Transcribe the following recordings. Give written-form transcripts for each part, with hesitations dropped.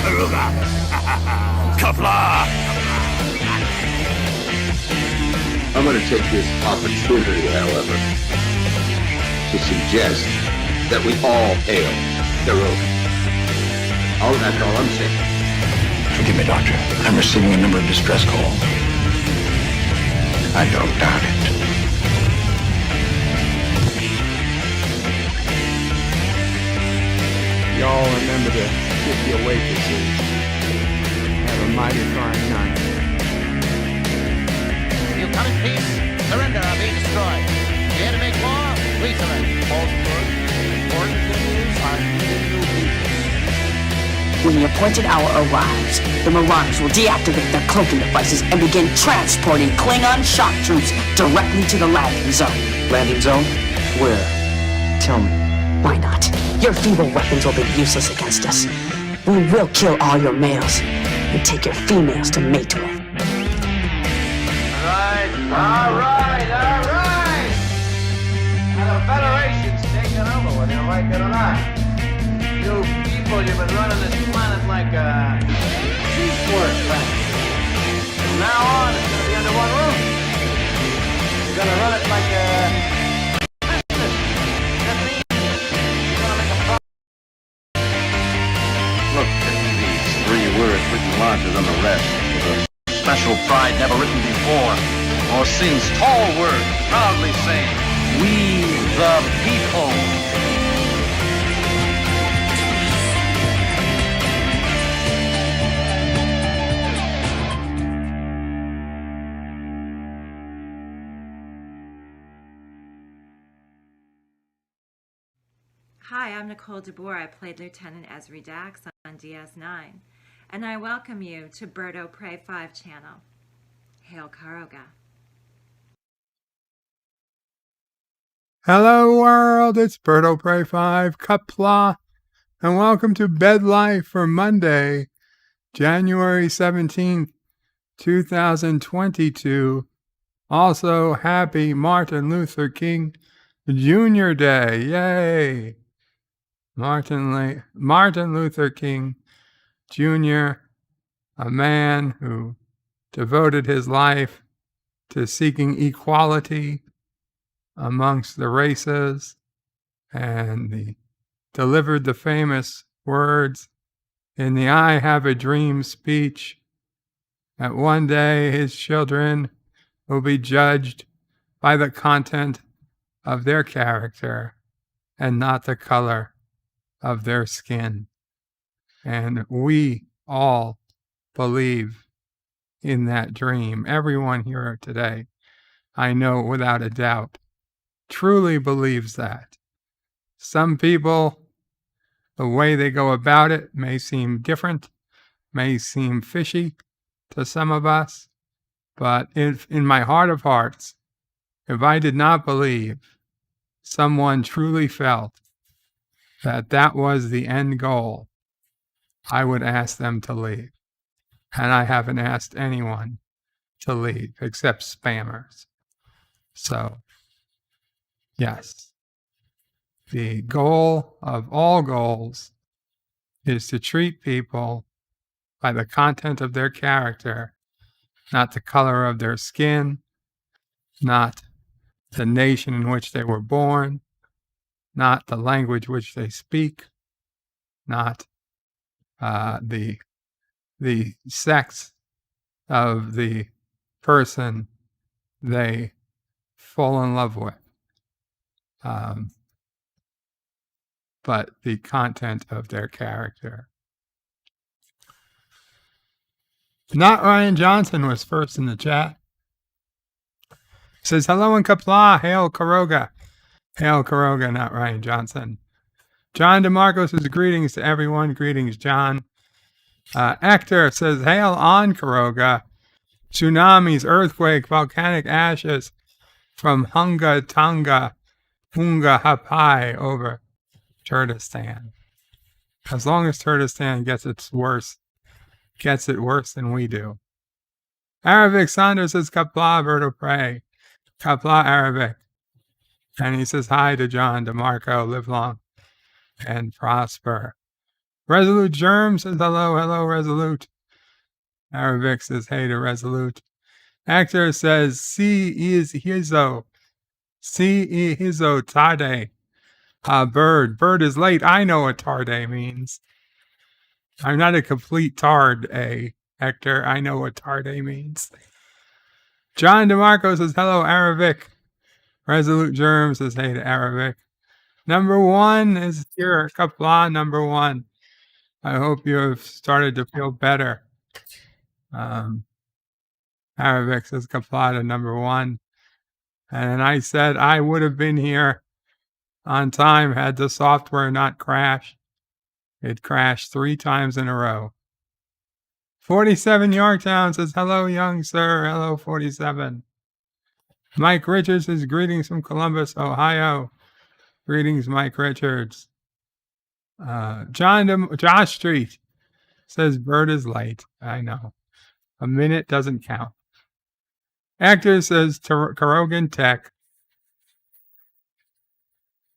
Karuga! Qapla! I'm going to take this opportunity, however, to suggest that we all hail Canuck. Oh, that's all I'm saying. Forgive me, Doctor. I'm receiving a number of distress calls. I don't doubt it. Y'all remember to tip your waitresses. Have a mighty fine night. You come in peace, surrender or be destroyed. Here to make war, we surrender. Important news are needed new people. When the appointed hour arrives, the Marauders will deactivate their cloaking devices and begin transporting Klingon shock troops directly to the landing zone. Landing zone? Where? Tell me. Why not? Your feeble weapons will be useless against us. We will kill all your males and take your females to mate with. All right. Now the Federation's taking over, whether you like it or not. You people, you've been running this planet like a sheepwork planet. From now on, it's going to be under one roof. You're going to run it like a business. That means you're going to make a profit. Look at these 3 words written larger than the rest, with a special pride never written before or since. Tall words proudly saying, "We the people." Hi, I'm Nicole DeBoer. I played Lieutenant Ezri Dax on DS9, and I welcome you to Bird O' Prey 5 channel. Hail Karoga. Hello world, it's Bird O' Prey 5, Qapla, and welcome to Bed Life for Monday, January 17th, 2022. Also, happy Martin Luther King Jr. Day. Yay! Martin Luther King Jr., a man who devoted his life to seeking equality amongst the races and delivered the famous words in the I Have a Dream speech that one day his children will be judged by the content of their character and not the color of their skin. And we all believe in that dream. Everyone here today, I know without a doubt, truly believes that. Some people, the way they go about it may seem different, may seem fishy to some of us, but if in my heart of hearts, if I did not believe someone truly felt that that was the end goal, I would ask them to leave. And I haven't asked anyone to leave except spammers. So, yes, the goal of all goals is to treat people by the content of their character, not the color of their skin, not the nation in which they were born, not the language which they speak, not the sex of the person they fall in love with, but the content of their character. Not Ryan Johnson was first in the chat. Says, hello in Qapla, hail Karoga. Hail Karoga, not Ryan Johnson. John DeMarco says, greetings to everyone. Greetings, John. Hector says, hail on Karoga. Tsunamis, earthquake, volcanic ashes from Hunga Tonga, Hunga Hapai over Kurdistan. As long as Kurdistan gets it worse than we do. Arabic Saunders says, Qapla, Bird O' Prey. Qapla Arabic. And he says hi to John DeMarco, live long and prosper. Resolute Germ says hello. Hello, Resolute. Arabic says hey to Resolute. Actor says C is Hizo. C is Hizo Tade. Bird. Bird is late. I know what tarde means. I'm not a complete tard, Hector. I know what tarde means. John DeMarco says hello, Arabic. Resolute Germ says hey to Arabic. Number 1 is here. Qapla, number 1. I hope you have started to feel better. Arabic says Qapla to number 1. And I said I would have been here on time had the software not crashed. It crashed 3 times in a row. 47 Yorktown says, hello, young sir. Hello, 47. Mike Richards says, greetings from Columbus, Ohio. Greetings, Mike Richards. Josh Street says, bird is late. I know. A minute doesn't count. Actor says, Karogan Tech.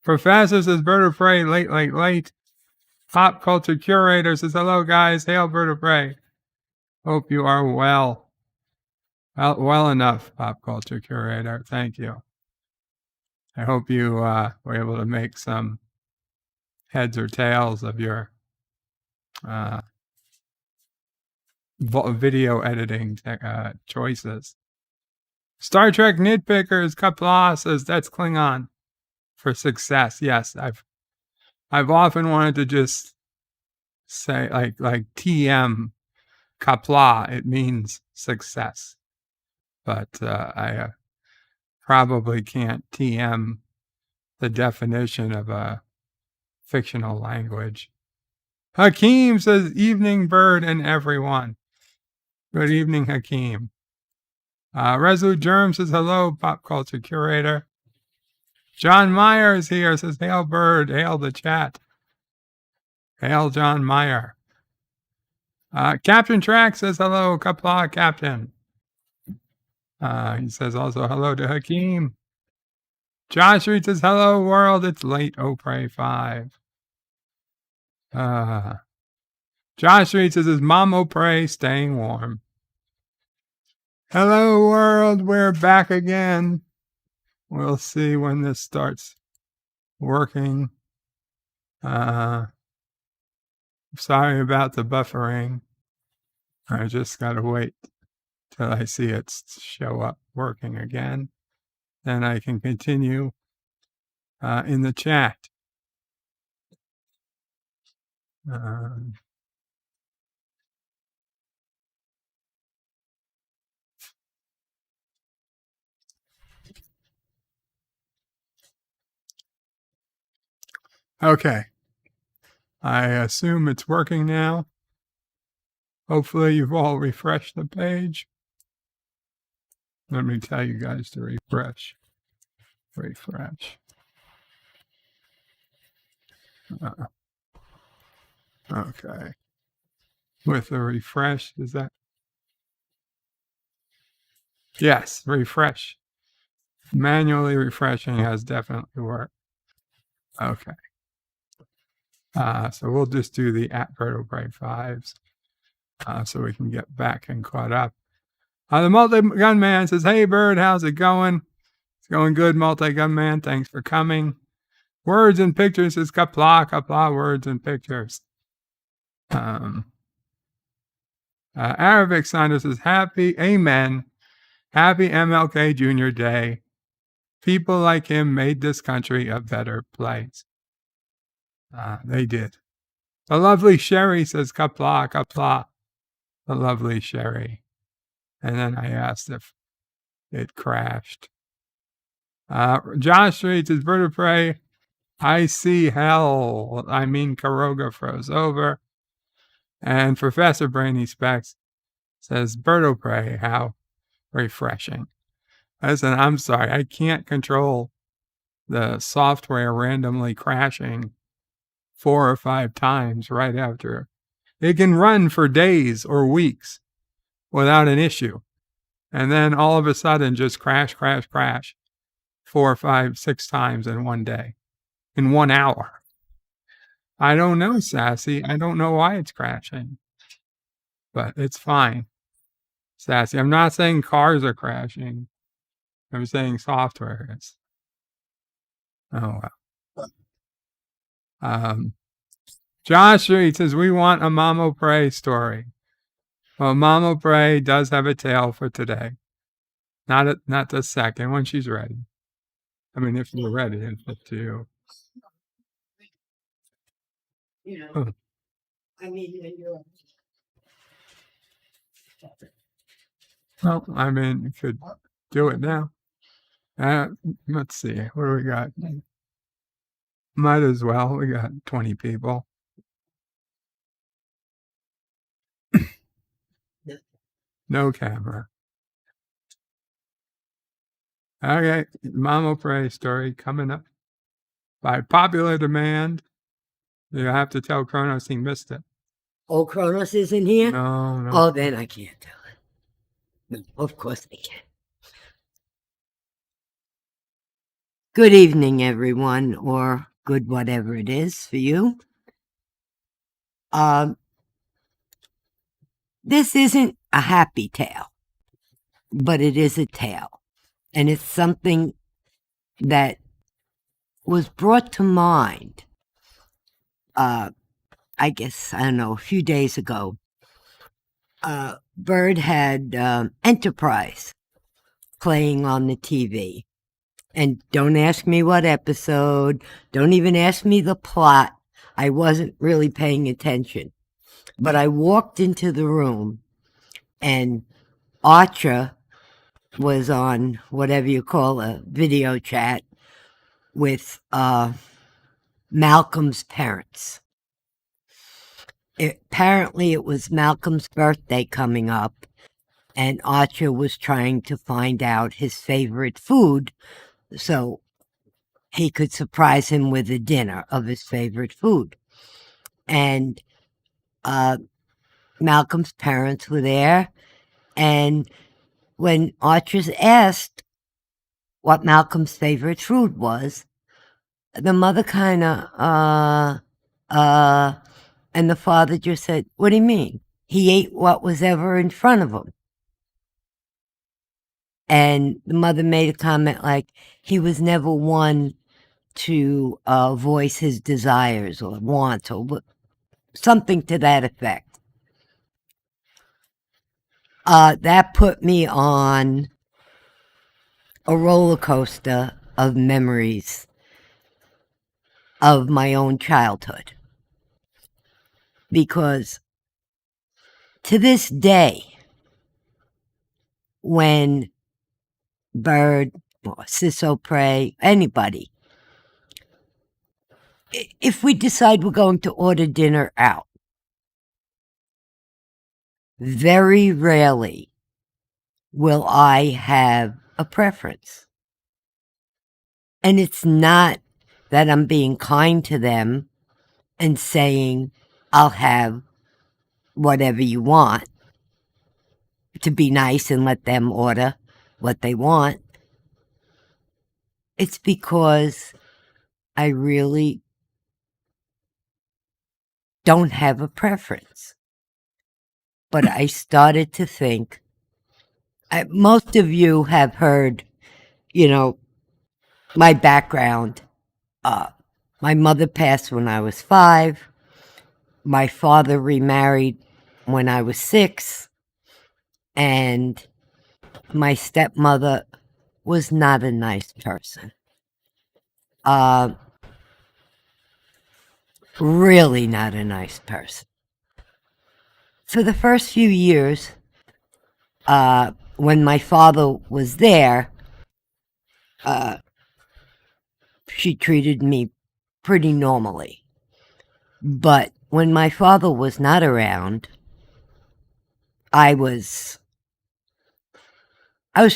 Professor says, bird of prey, late. Pop culture curator says, hello, guys. Hail, bird of prey. Hope you are well. Well enough, pop culture curator. Thank you. I hope you were able to make some heads or tails of your video editing choices. Star Trek nitpickers, Qapla says that's Klingon for success. Yes, I've often wanted to just say like TM Qapla. It means success, but I probably can't TM the definition of a fictional language. Hakeem says, evening, bird, and everyone. Good evening, Hakeem. Resolute Germ says, hello, pop culture curator. John Meyer is here, says, hail, bird, hail the chat. Hail, John Meyer. Captain Track says, hello, Qapla, Captain. He says also hello to Hakeem. Josh Reed says, hello, world, it's late, oh, pray 5. Josh Reed says, is Mom O'Prey staying warm? Hello, world. We're back again. We'll see when this starts working. Sorry about the buffering. I just got to wait till I see it show up working again. Then I can continue in the chat. Okay. I assume it's working now. Hopefully you've all refreshed the page. Let me tell you guys to refresh. Okay. With the refresh, is that? Yes, refresh. Manually refreshing has definitely worked. Okay. So we'll just do the at Vertebrae 5s so we can get back and caught up. The Multi-Gun Man says, hey, Bird, how's it going? It's going good, Multi-Gun Man. Thanks for coming. Words and Pictures says, Qapla, words and pictures. Arabic Sanders says, happy, amen. Happy MLK Jr. Day. People like him made this country a better place. They did. The lovely Sherry says, Qapla. The lovely Sherry. And then I asked if it crashed. Josh Street says, Bird of Prey, I see hell. I mean, Karoga froze over. And Professor Brainy Specs says, Bird of Prey, how refreshing. Listen, I'm sorry. I can't control the software randomly crashing 4 or 5 times right after. It can run for days or weeks without an issue. And then all of a sudden just crash 4, 5, 6 times in one day, in 1 hour. I don't know, Sassy. I don't know why it's crashing. But it's fine. Sassy. I'm not saying cars are crashing. I'm saying software is. Oh well. Josh Reed says we want a Mamo Pray story. Well, Mamo Pray does have a tale for today. Not the second when she's ready. I mean, if you're ready, it's up to you. I mean, you're. Well, I mean, you could do it now. Let's see. What do we got? Might as well. We got 20 people. No camera. Okay, Mama Pray story coming up. By popular demand, you have to tell Kronos he missed it. Oh, Kronos isn't here? No. Oh, then I can't tell it. No, of course I can't. Good evening, everyone, or good whatever it is for you. This isn't a happy tale, but it is a tale. And it's something that was brought to mind, I guess, I don't know, a few days ago. Bird had Enterprise playing on the TV. And don't ask me what episode, don't even ask me the plot. I wasn't really paying attention. But I walked into the room, and Archer was on whatever you call a video chat with Malcolm's parents. Apparently it was Malcolm's birthday coming up, and Archer was trying to find out his favorite food so he could surprise him with a dinner of his favorite food. And Malcolm's parents were there, and when Archer asked what Malcolm's favorite food was, the mother kind of, and the father just said, "What do you mean? He ate what was ever in front of him." And the mother made a comment like, he was never one to voice his desires or wants or something to that effect. That put me on a roller coaster of memories of my own childhood. Because to this day, when Bird, or Ciso Prey, anybody, if we decide we're going to order dinner out, very rarely will I have a preference. And it's not that I'm being kind to them and saying, I'll have whatever you want, to be nice and let them order what they want. It's because I really don't have a preference. But I started to think, most of you have heard, my background. My mother passed when I was 5. My father remarried when I was 6. And my stepmother was not a nice person. Really not a nice person. For the first few years, when my father was there, she treated me pretty normally. But when my father was not around, I was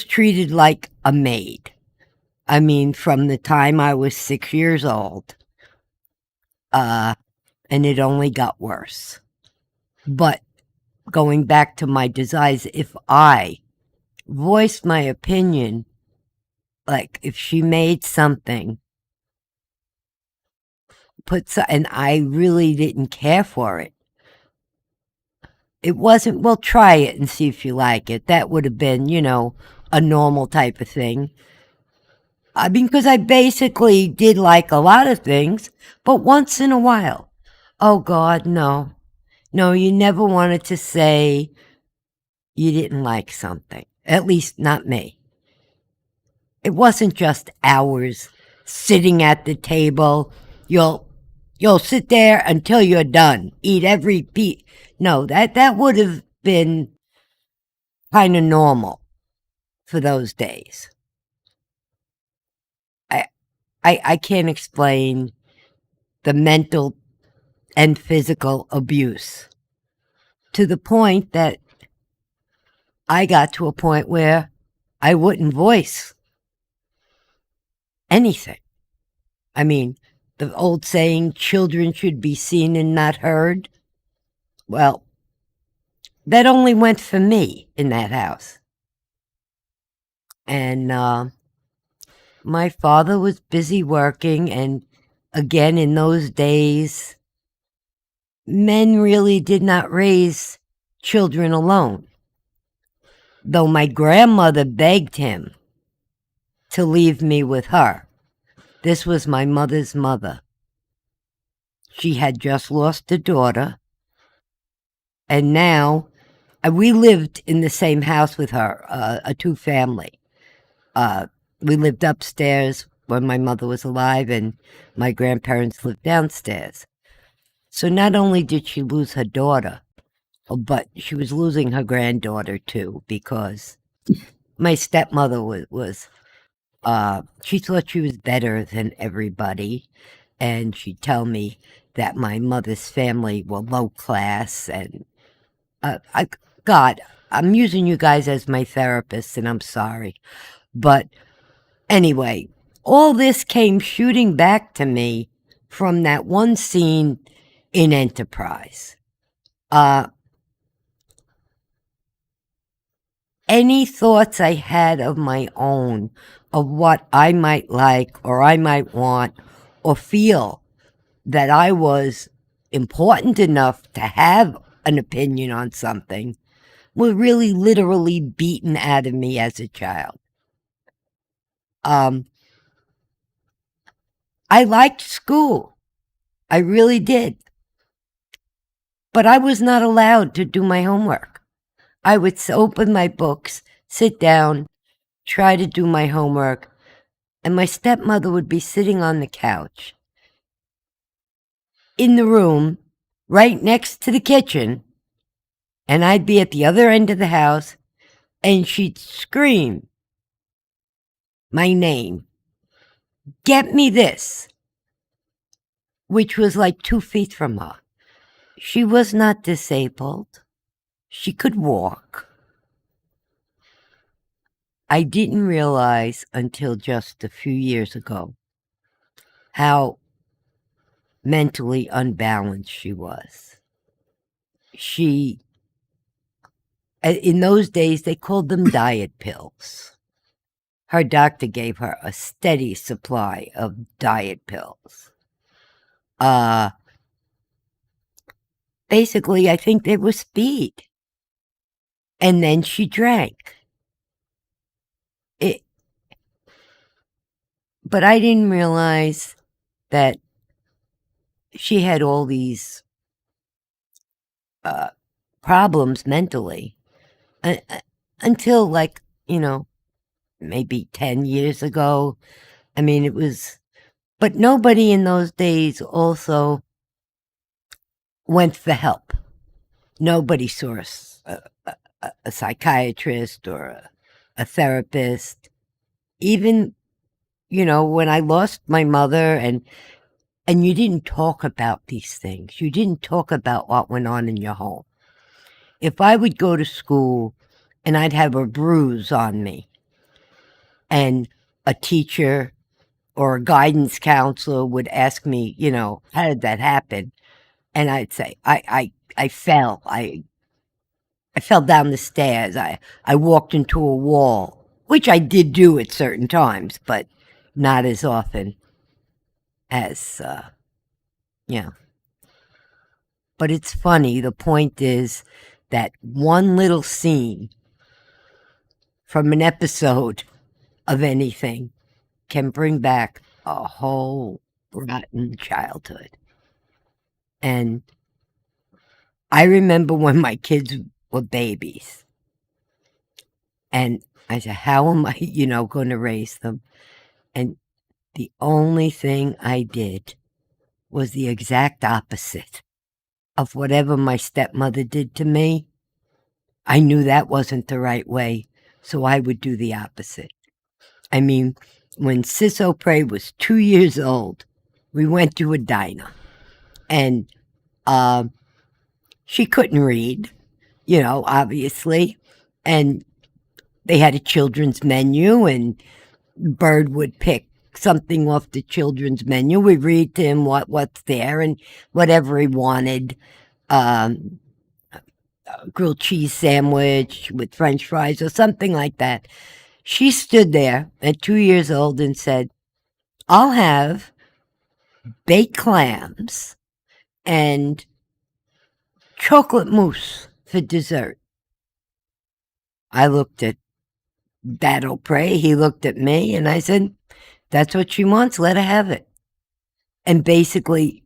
treated like a maid. I mean, from the time I was 6 years old, and it only got worse. But going back to my desires, if I voiced my opinion, like if she made something and I really didn't care for it. It wasn't, well, try it and see if you like it. That would have been, a normal type of thing. I mean, because I basically did like a lot of things, but once in a while. Oh, God, no. No, you never wanted to say you didn't like something. At least not me. It wasn't just hours sitting at the table. You'll sit there until you're done. Eat every piece. No, that would have been kind of normal for those days. I can't explain the mental and physical abuse to the point that I got to a point where I wouldn't voice anything. I mean, the old saying, children should be seen and not heard. Well, that only went for me in that house. And my father was busy working, and again, in those days, men really did not raise children alone. Though my grandmother begged him to leave me with her. This was my mother's mother. She had just lost a daughter, and now we lived in the same house with her, a two-family. We lived upstairs when my mother was alive, and my grandparents lived downstairs. So not only did she lose her daughter, but she was losing her granddaughter too, because my stepmother was she thought she was better than everybody, and she'd tell me that my mother's family were low class, and God, I'm using you guys as my therapist, and I'm sorry. But anyway, all this came shooting back to me from that one scene in Enterprise. Any thoughts I had of my own, of what I might like or I might want or feel that I was important enough to have an opinion on something, were really literally beaten out of me as a child. I liked school. I really did. But I was not allowed to do my homework. I would open my books, sit down, try to do my homework, and my stepmother would be sitting on the couch in the room right next to the kitchen, and I'd be at the other end of the house, and she'd scream my name, "Get me this," which was like 2 feet from her. She was not disabled. She could walk. I didn't realize until just a few years ago how mentally unbalanced she was. In those days, they called them diet pills. Her doctor gave her a steady supply of diet pills. Basically, I think they were speed. And then she drank. But I didn't realize that she had all these problems mentally until, like, maybe 10 years ago. I mean, it was, but nobody in those days also went for help. Nobody saw a psychiatrist or a therapist. Even, when I lost my mother, and you didn't talk about these things. You didn't talk about what went on in your home. If I would go to school and I'd have a bruise on me, and a teacher or a guidance counselor would ask me, how did that happen? And I'd say, I fell. I fell down the stairs. I walked into a wall, which I did do at certain times, but not as often as Yeah. But it's funny. The point is that one little scene from an episode of anything can bring back a whole rotten childhood. And I remember when my kids were babies. And I said, how am I, going to raise them? And the only thing I did was the exact opposite of whatever my stepmother did to me. I knew that wasn't the right way, so I would do the opposite. I mean, when Sis O'Prey was 2 years old, we went to a diner, and she couldn't read, obviously, and they had a children's menu, and Bird would pick something off the children's menu. We read to him what's there and whatever he wanted. Grilled cheese sandwich with French fries or something like that. She stood there at 2 years old and said, I'll have baked clams and chocolate mousse for dessert. I looked at Dad O'Prey. He looked at me, and I said, that's what she wants. Let her have it. And basically,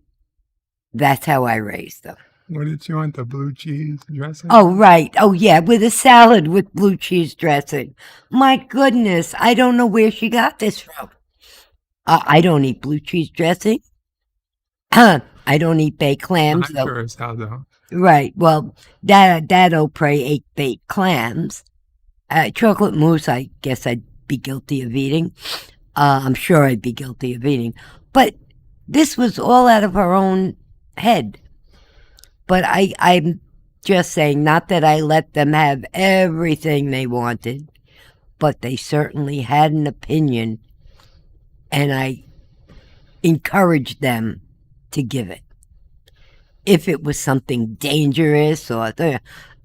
that's how I raised them. What did she want? The blue cheese dressing? Oh, right. Oh, yeah, with a salad with blue cheese dressing. My goodness, I don't know where she got this from. I don't eat blue cheese dressing. I don't eat baked clams. I'm sure as hell don't. Right. Well, Dad O'Prey ate baked clams. Chocolate mousse, I guess I'd be guilty of eating. I'm sure I'd be guilty of eating. But this was all out of her own head. But I'm just saying, not that I let them have everything they wanted, but they certainly had an opinion, and I encouraged them to give it. If it was something dangerous, or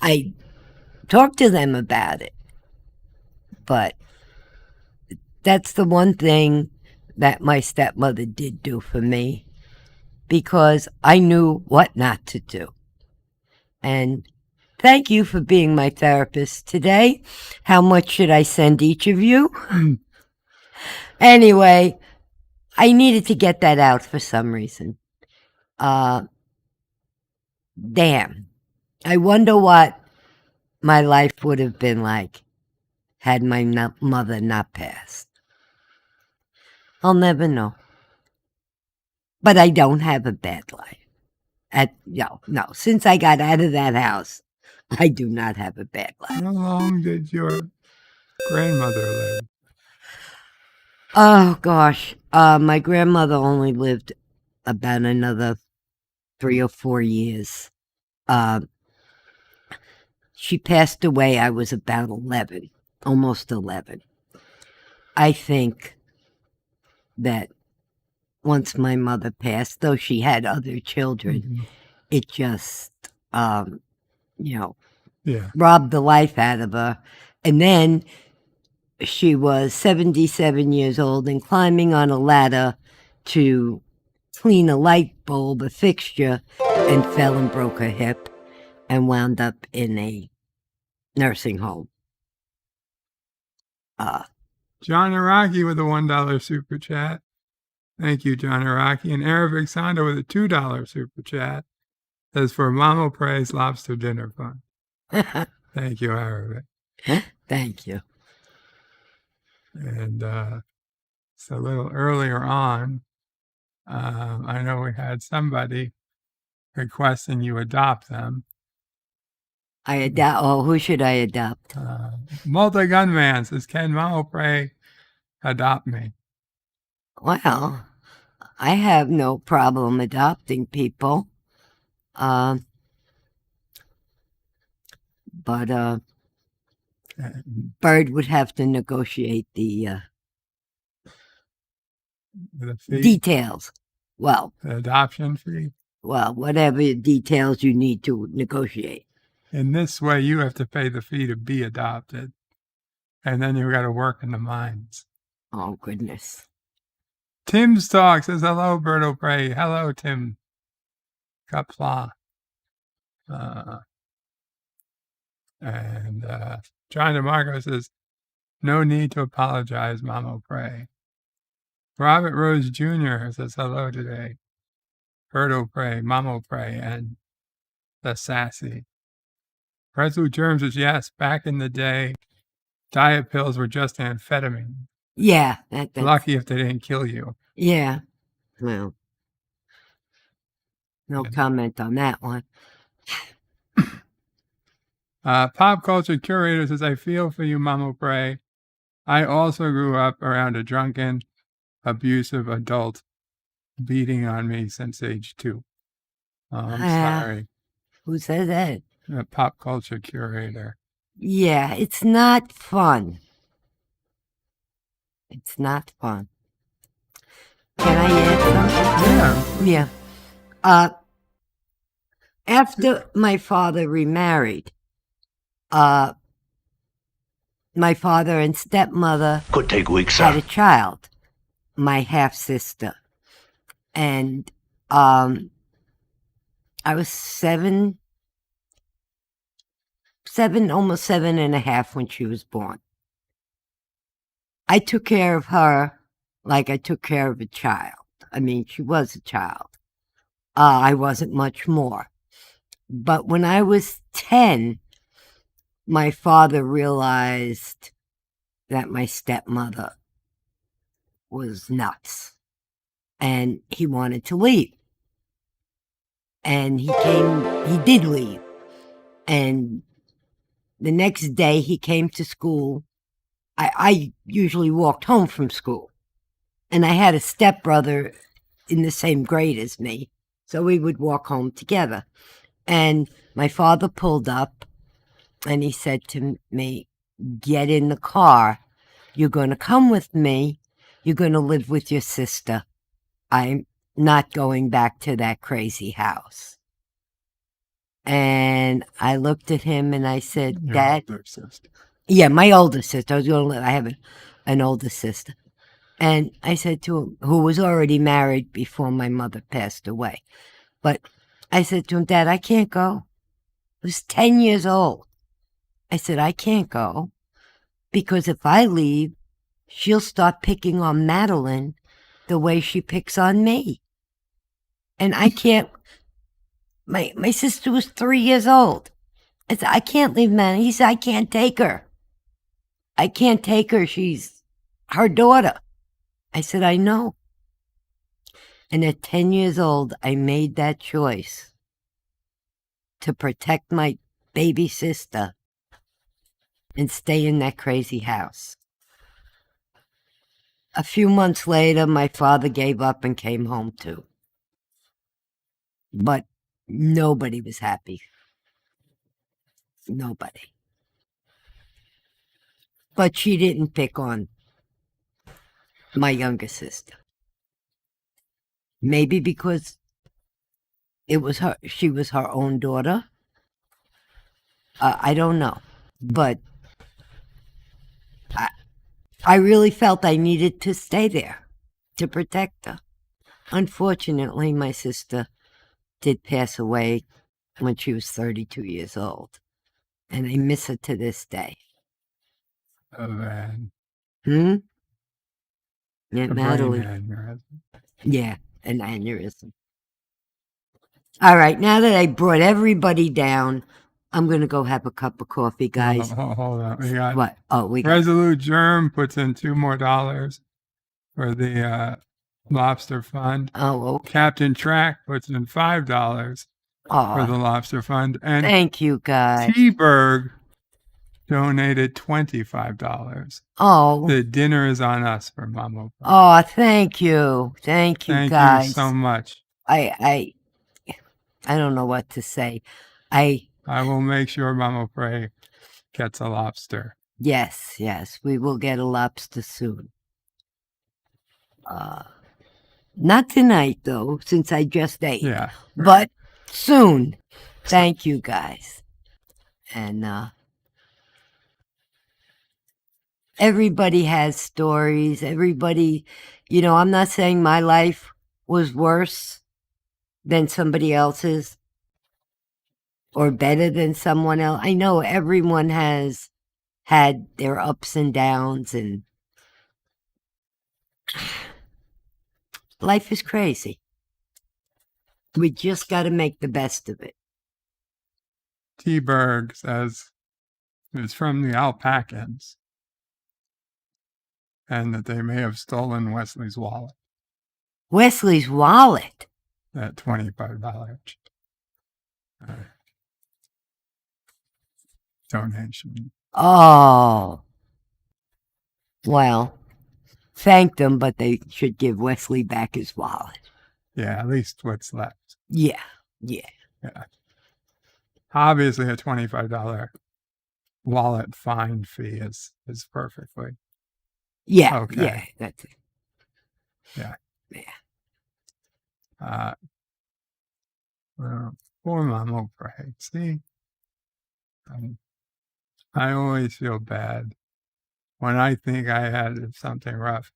I talked to them about it. But that's the one thing that my stepmother did do for me, because I knew what not to do. And thank you for being my therapist today. How much should I send each of you? Anyway, I needed to get that out for some reason. Damn. I wonder what my life would have been like had my mother not passed. I'll never know. But I don't have a bad life. No. Since I got out of that house, I do not have a bad life. How long did your grandmother live? Oh, gosh. My grandmother only lived about another 3 or 4 years. She passed away, I was about 11, almost 11. I think that once my mother passed, though she had other children, it just, robbed the life out of her. And then she was 77 years old and climbing on a ladder to clean a light bulb, a fixture, and fell and broke her hip and wound up in a nursing home. John Araki with a $1 super chat. Thank you, John Araki. And Arabic Sanda with a $2 super chat. Says for Mama Pray's Lobster Dinner Fund. Thank you, Arabic. Thank you. And so a little earlier on, I know we had somebody requesting you adopt them. Who should I adopt? Multi-Gunman says, can Mama Pray adopt me? Well, I have no problem adopting people. But Bird would have to negotiate the details. Well, the adoption fee? Well, whatever details you need to negotiate. In this way, you have to pay the fee to be adopted. And then you've got to work in the mines. Oh, goodness. Tim's Talk says, hello, Bert O'Prey. Hello, Tim. Qapla. And John DeMarco says, no need to apologize, Mama Pray. Robert Rose Jr. says hello today. Berto Pray, Mama Pray, and the Sassy. Resolute Germs says, yes, back in the day, diet pills were just amphetamine. Yeah. Lucky if they didn't kill you. Yeah. Well, no comment on that one. Pop Culture Curator says, I feel for you, Mama Pray. I also grew up around a drunken, abusive adult beating on me since age 2. I'm sorry. Who said that? Pop Culture Curator. Yeah, it's not fun. It's not fun. Can I add something? Yeah. After my father remarried, my father and stepmother Could take weeks, had a child, my half-sister. And I was seven, almost 7.5 when she was born. I took care of her like I took care of a child. I mean, she was a child. I wasn't much more. But when I was 10, my father realized that my stepmother was nuts. And he wanted to leave. And he did leave. And the next day he came to school. I usually walked home from school. And I had a stepbrother in the same grade as me. So we would walk home together. And my father pulled up and he said to me, get in the car. You're going to come with me. You're going to live with your sister. I'm not going back to that crazy house. And I looked at him and I said, Dad. Yeah, my older sister. I have an older sister. And I said to him, who was already married before my mother passed away. But I said to him, Dad, I can't go. I was 10 years old. I said, I can't go because if I leave, she'll start picking on Madeline the way she picks on me. And I can't, my sister was 3 years old. I said, I can't leave Madeline. He said, I can't take her. I can't take her. She's her daughter. I said, I know. And at 10 years old, I made that choice to protect my baby sister and stay in that crazy house. A few months later, my father gave up and came home too. But nobody was happy. Nobody. But she didn't pick on my younger sister. Maybe because she was her own daughter. I don't know. But I really felt I needed to stay there to protect her. Unfortunately, my sister did pass away when she was 32 years old. And I miss her to this day. Oh, man. Yeah, Madeline. Yeah, an aneurysm. All right, now that I brought everybody down, I'm going to go have a cup of coffee, guys. Hold on. We got what? Oh, we got Resolute Germ puts in $2 more for the Lobster Fund. Oh, okay. Captain Track puts in $5 for the Lobster Fund. And thank you, guys. T-Berg donated $25. Oh. The dinner is on us for Mama. Oh, thank you. Thank you, guys. Thank you so much. I don't know what to say. I will make sure Mama Pray gets a lobster. Yes, we will get a lobster soon. Not tonight, though, since I just ate. Yeah. But soon. Thank you, guys. And everybody has stories. Everybody, I'm not saying my life was worse than somebody else's or better than someone else. I know everyone has had their ups and downs, and life is crazy. We just got to make the best of it. T-Berg says it's from the Alpacans and that they may have stolen Wesley's wallet. Wesley's wallet? That $25 donation. Oh. Well, thank them, but they should give Wesley back his wallet. Yeah, at least what's left. Yeah. Obviously, a $25 wallet fine fee is perfectly okay. Yeah, that's it. Yeah. Poor Mom will pray. See, I always feel bad when I think I had something rough.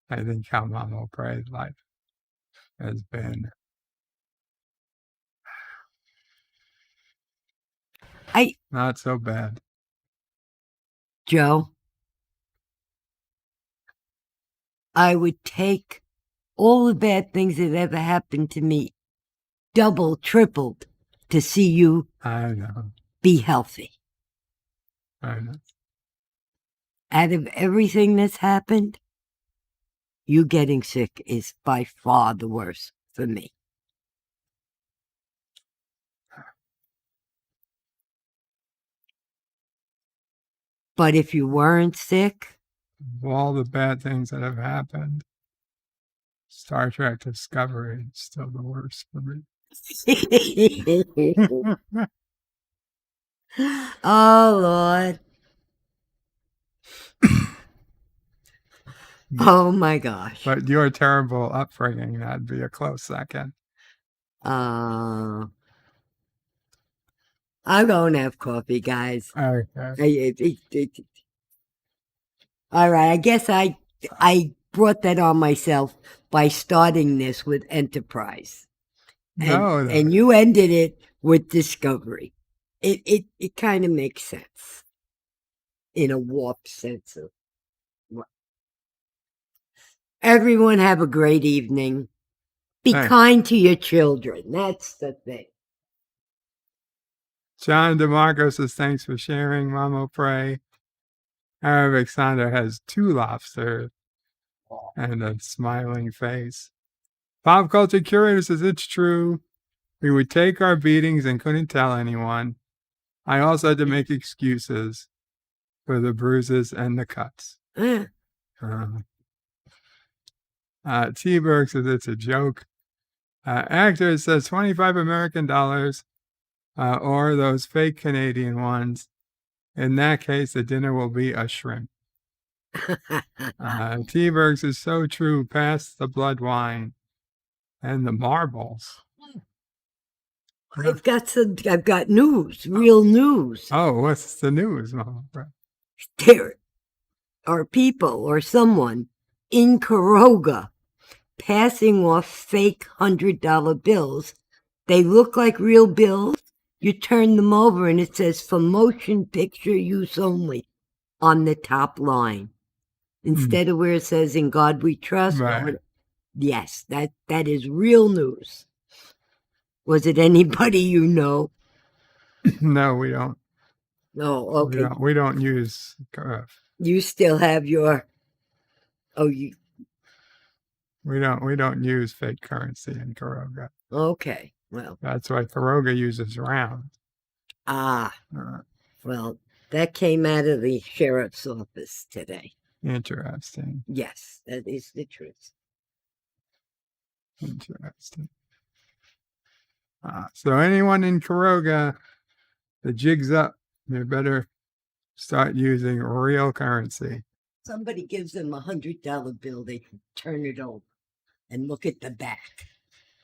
I think how Mom will pray's life has been. Not so bad. Joe, I would take all the bad things that ever happened to me, double, tripled, to see you I know. be healthy. I know. Out of everything that's happened, you getting sick is by far the worst for me. But if you weren't sick, Of all the bad things that have happened, Star Trek Discovery is still the worst for me. Oh, Lord. Oh, my gosh. But your terrible upbringing, that'd be a close second. I'm going to have coffee, guys. Okay. All right. I guess I brought that on myself by starting this with Enterprise. And you ended it with Discovery. It kind of makes sense in a warped sense of what. Everyone have a great evening. Be kind to your children. That's the thing. John DeMarco says, thanks for sharing, Mama Pray. Arabic Sandra has 2 lobsters and a smiling face. Pop Culture Curator says, it's true. We would take our beatings and couldn't tell anyone. I also had to make excuses for the bruises and the cuts. T-Berg says it's a joke. Actor says $25 American dollars, or those fake Canadian ones. In that case, the dinner will be a shrimp. T-Berg says so true. Pass the blood wine and the marbles. I've got news, real news. Oh, what's the news, Mama? There are people or someone in Caroga passing off fake $100 bills. They look like real bills. You turn them over and it says for motion picture use only on the top line. Instead of where it says in God we trust. Right. Yes, that is real news. Was it anybody you know? No, we don't. No, okay. We don't use. You still have your. We don't use fake currency in Caroga. Okay, well. That's why Caroga uses round. Well, that came out of the sheriff's office today. Interesting. Yes, that is the truth. Interesting. So anyone in Caroga, the jig's up. You better start using real currency. Somebody gives them $100 bill, they can turn it over and look at the back.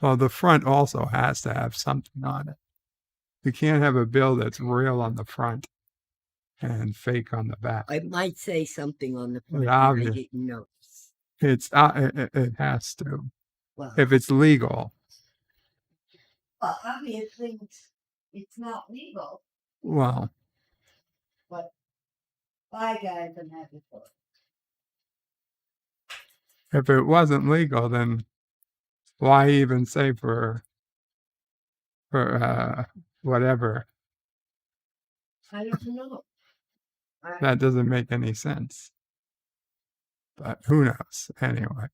Well, the front also has to have something on it. You can't have a bill that's real on the front and fake on the back. I might say something on the front. I didn't notice. It has to. Well, if it's legal. Well, obviously, it's not legal, Well, but bye, guys, I'm happy for it. if it wasn't legal, then why even say for whatever? I don't know. That doesn't make any sense. But who knows? Anyway.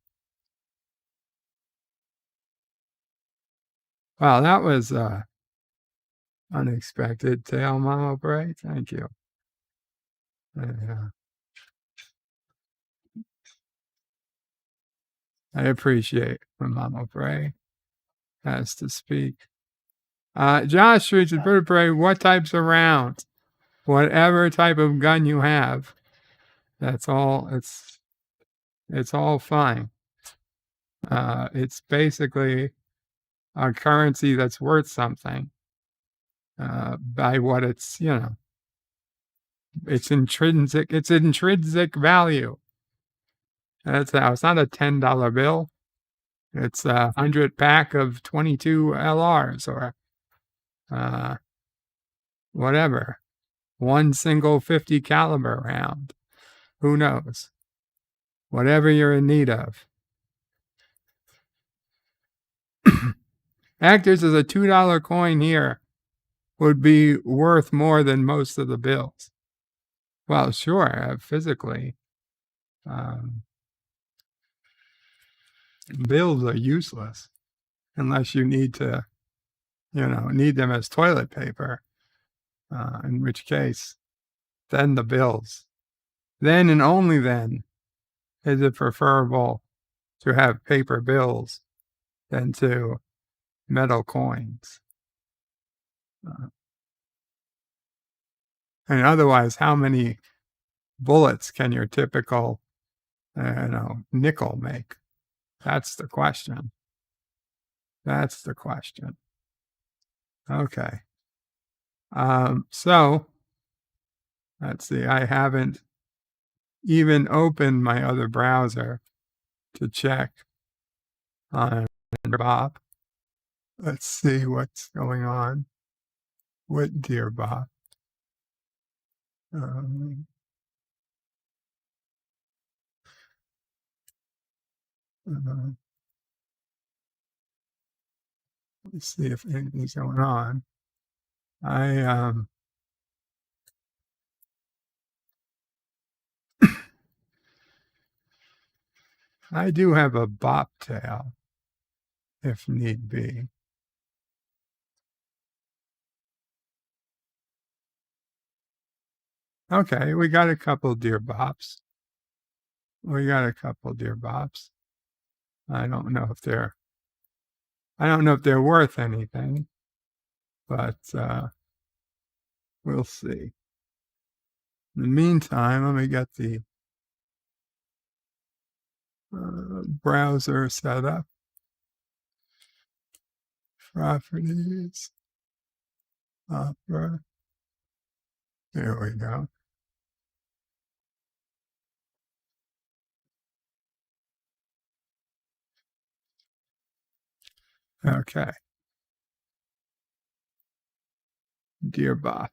Wow, that was unexpected tale, Mama Bray. Thank you. I appreciate when Mama Bray has to speak. Josh Street and Bird Bray, what types of rounds? Whatever type of gun you have. That's all. It's all fine. It's basically a currency that's worth something by what it's, it's intrinsic value. That's how it's not a $10 bill. It's a 100 pack of 22 LRs or whatever. One single 50 caliber round. Who knows? Whatever you're in need of. Actors as a $2 coin here would be worth more than most of the bills. Well, sure, physically. Bills are useless unless you need to, need them as toilet paper. In which case, then the bills. Then and only then is it preferable to have paper bills than to metal coins. And otherwise, how many bullets can your typical, nickel make? That's the question. Okay. So, let's see. I haven't even opened my other browser to check on Bob. Let's see what's going on with Dear Bob. Let's see if anything's going on. I do have a bobtail, if need be. Okay, we got a couple Dear Bops. I don't know if they're worth anything, but we'll see. In the meantime, let me get the browser set up. Properties. Opera. There we go. Okay. Dear Bob.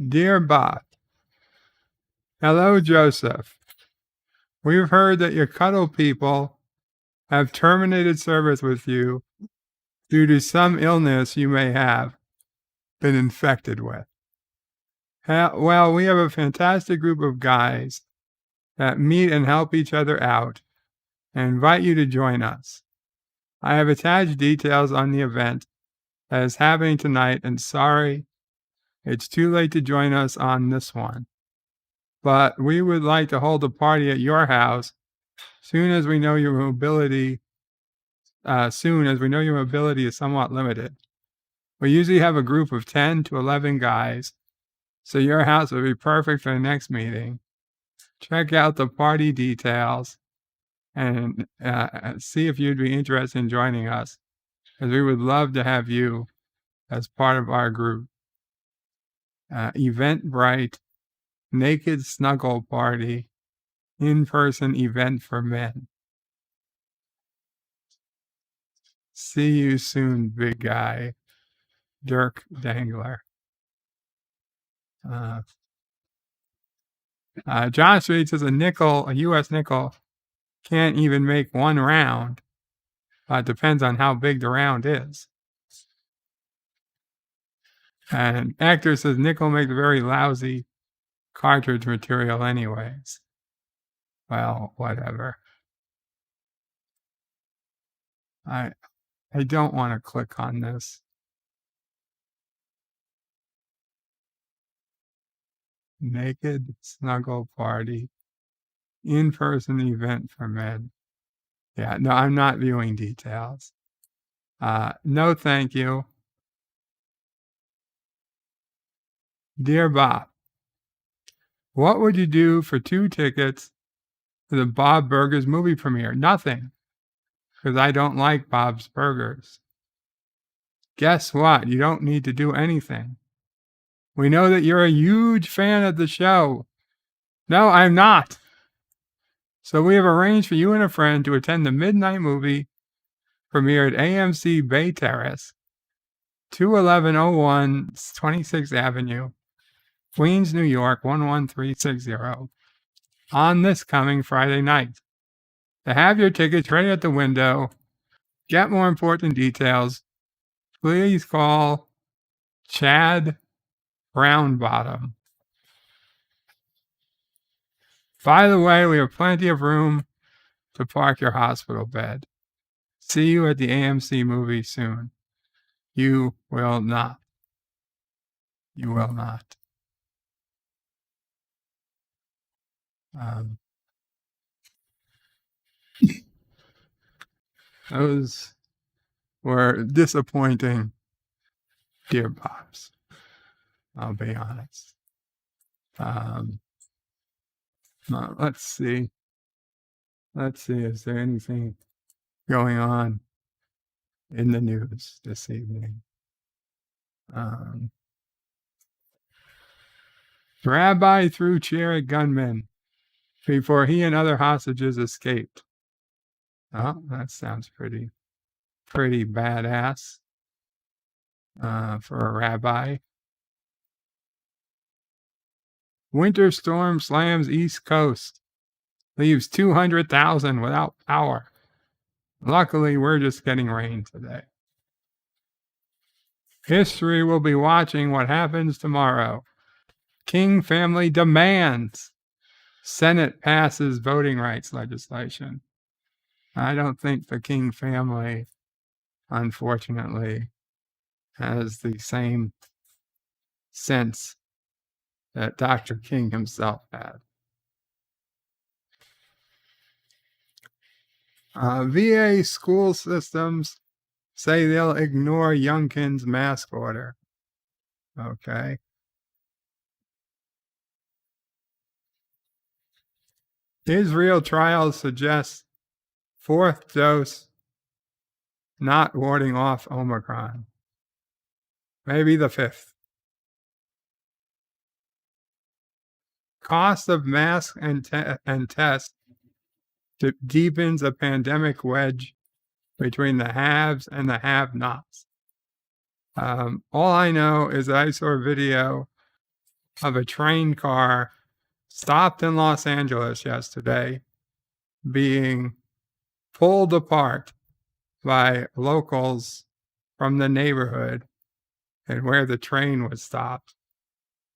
Dear Bob. Hello, Joseph. We've heard that your cuddle people have terminated service with you due to some illness you may have been infected with. Well, we have a fantastic group of guys that meet and help each other out and invite you to join us. I have attached details on the event that is happening tonight, and sorry, it's too late to join us on this one. But we would like to hold a party at your house soon as we know your mobility is somewhat limited. We usually have a group of 10 to 11 guys, so your house would be perfect for the next meeting. Check out the party details and see if you'd be interested in joining us, as we would love to have you as part of our group. Eventbrite, naked snuggle party, in-person event for men. See you soon, big guy. Dirk Dangler. John Street says a U.S. nickel, can't even make one round. It depends on how big the round is. And Actor says nickel makes very lousy cartridge material anyways. Well, whatever. I don't want to click on this. Naked snuggle party. In-person event for men. Yeah, no, I'm not viewing details. No, thank you. Dear Bob, what would you do for 2 tickets to the Bob Burgers movie premiere? Nothing, because I don't like Bob's Burgers. Guess what? You don't need to do anything. We know that you're a huge fan of the show. No, I'm not. So we have arranged for you and a friend to attend the midnight movie premiere at AMC Bay Terrace, 21101 26th Avenue, Queens, New York, 11360, on this coming Friday night. To have your tickets ready at the window, get more important details, please call Chad Brownbottom. By the way, we have plenty of room to park your hospital bed. See you at the AMC movie soon. You will not. You will not. Those were disappointing, dear Bobs. I'll be honest. Let's see. Is there anything going on in the news this evening? Rabbi threw chair at gunman before he and other hostages escaped. Oh, that sounds pretty badass for a rabbi. Winter storm slams East Coast, leaves 200,000 without power. Luckily, we're just getting rain today. History will be watching what happens tomorrow. King family demands Senate passes voting rights legislation. I don't think the King family, unfortunately, has the same sense that Dr. King himself had. VA school systems say they'll ignore Youngkin's mask order. Okay. Israel trials suggest 4th dose not warding off Omicron. Maybe the 5th. Cost of masks and tests deepens a pandemic wedge between the haves and the have-nots. All I know is that I saw a video of a train car stopped in Los Angeles yesterday being pulled apart by locals from the neighborhood and where the train was stopped.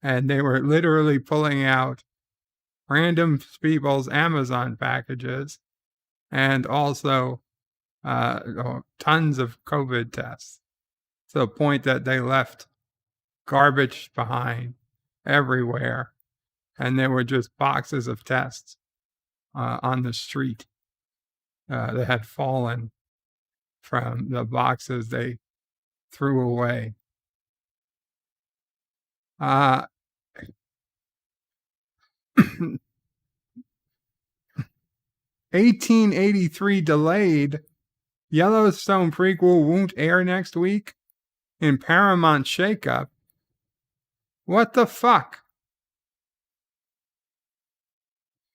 And they were literally pulling out random people's Amazon packages and also tons of COVID tests, to the point that they left garbage behind everywhere. And there were just boxes of tests on the street that had fallen from the boxes they threw away. 1883 delayed. Yellowstone prequel won't air next week in Paramount shakeup. What the fuck?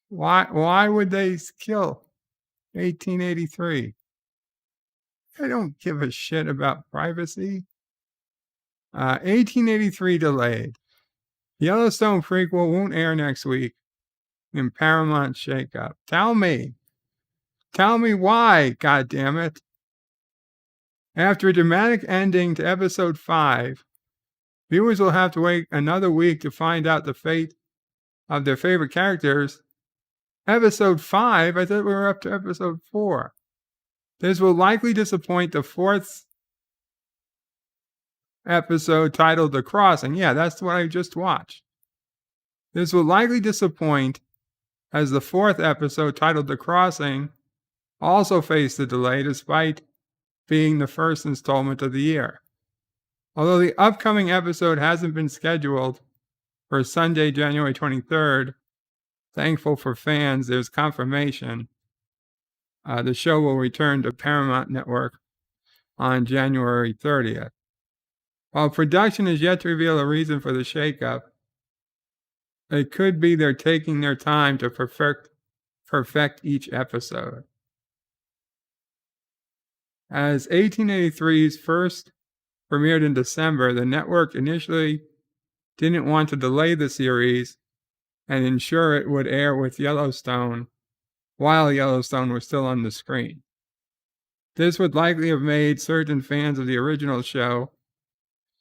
Why would they kill 1883? They don't give a shit about privacy. 1883 delayed. Yellowstone prequel won't air next week in Paramount shakeup. Tell me why, God damn it. After a dramatic ending to episode 5, viewers will have to wait another week to find out the fate of their favorite characters. Episode 5? I thought we were up to episode 4. This will likely disappoint the 4th episode titled The Crossing. Yeah, that's what I just watched. This will likely disappoint as the 4th episode titled The Crossing also faced a delay despite being the first installment of the year. Although the upcoming episode hasn't been scheduled for Sunday, January 23rd, thankful for fans, there's confirmation. The show will return to Paramount Network on January 30th. While production is yet to reveal a reason for the shakeup, it could be they're taking their time to perfect each episode. As 1883's first premiered in December, the network initially didn't want to delay the series and ensure it would air with Yellowstone while Yellowstone was still on the screen. This would likely have made certain fans of the original show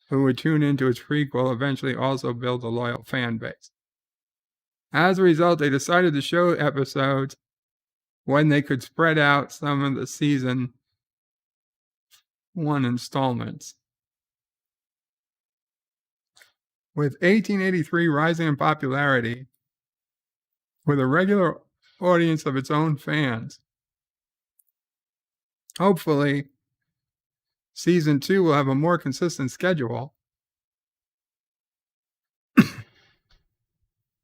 who would tune into its prequel eventually also build a loyal fan base. As a result, they decided to show episodes when they could spread out some of the season 1 installments. With 1883 rising in popularity, with a regular audience of its own fans, hopefully, season 2 will have a more consistent schedule.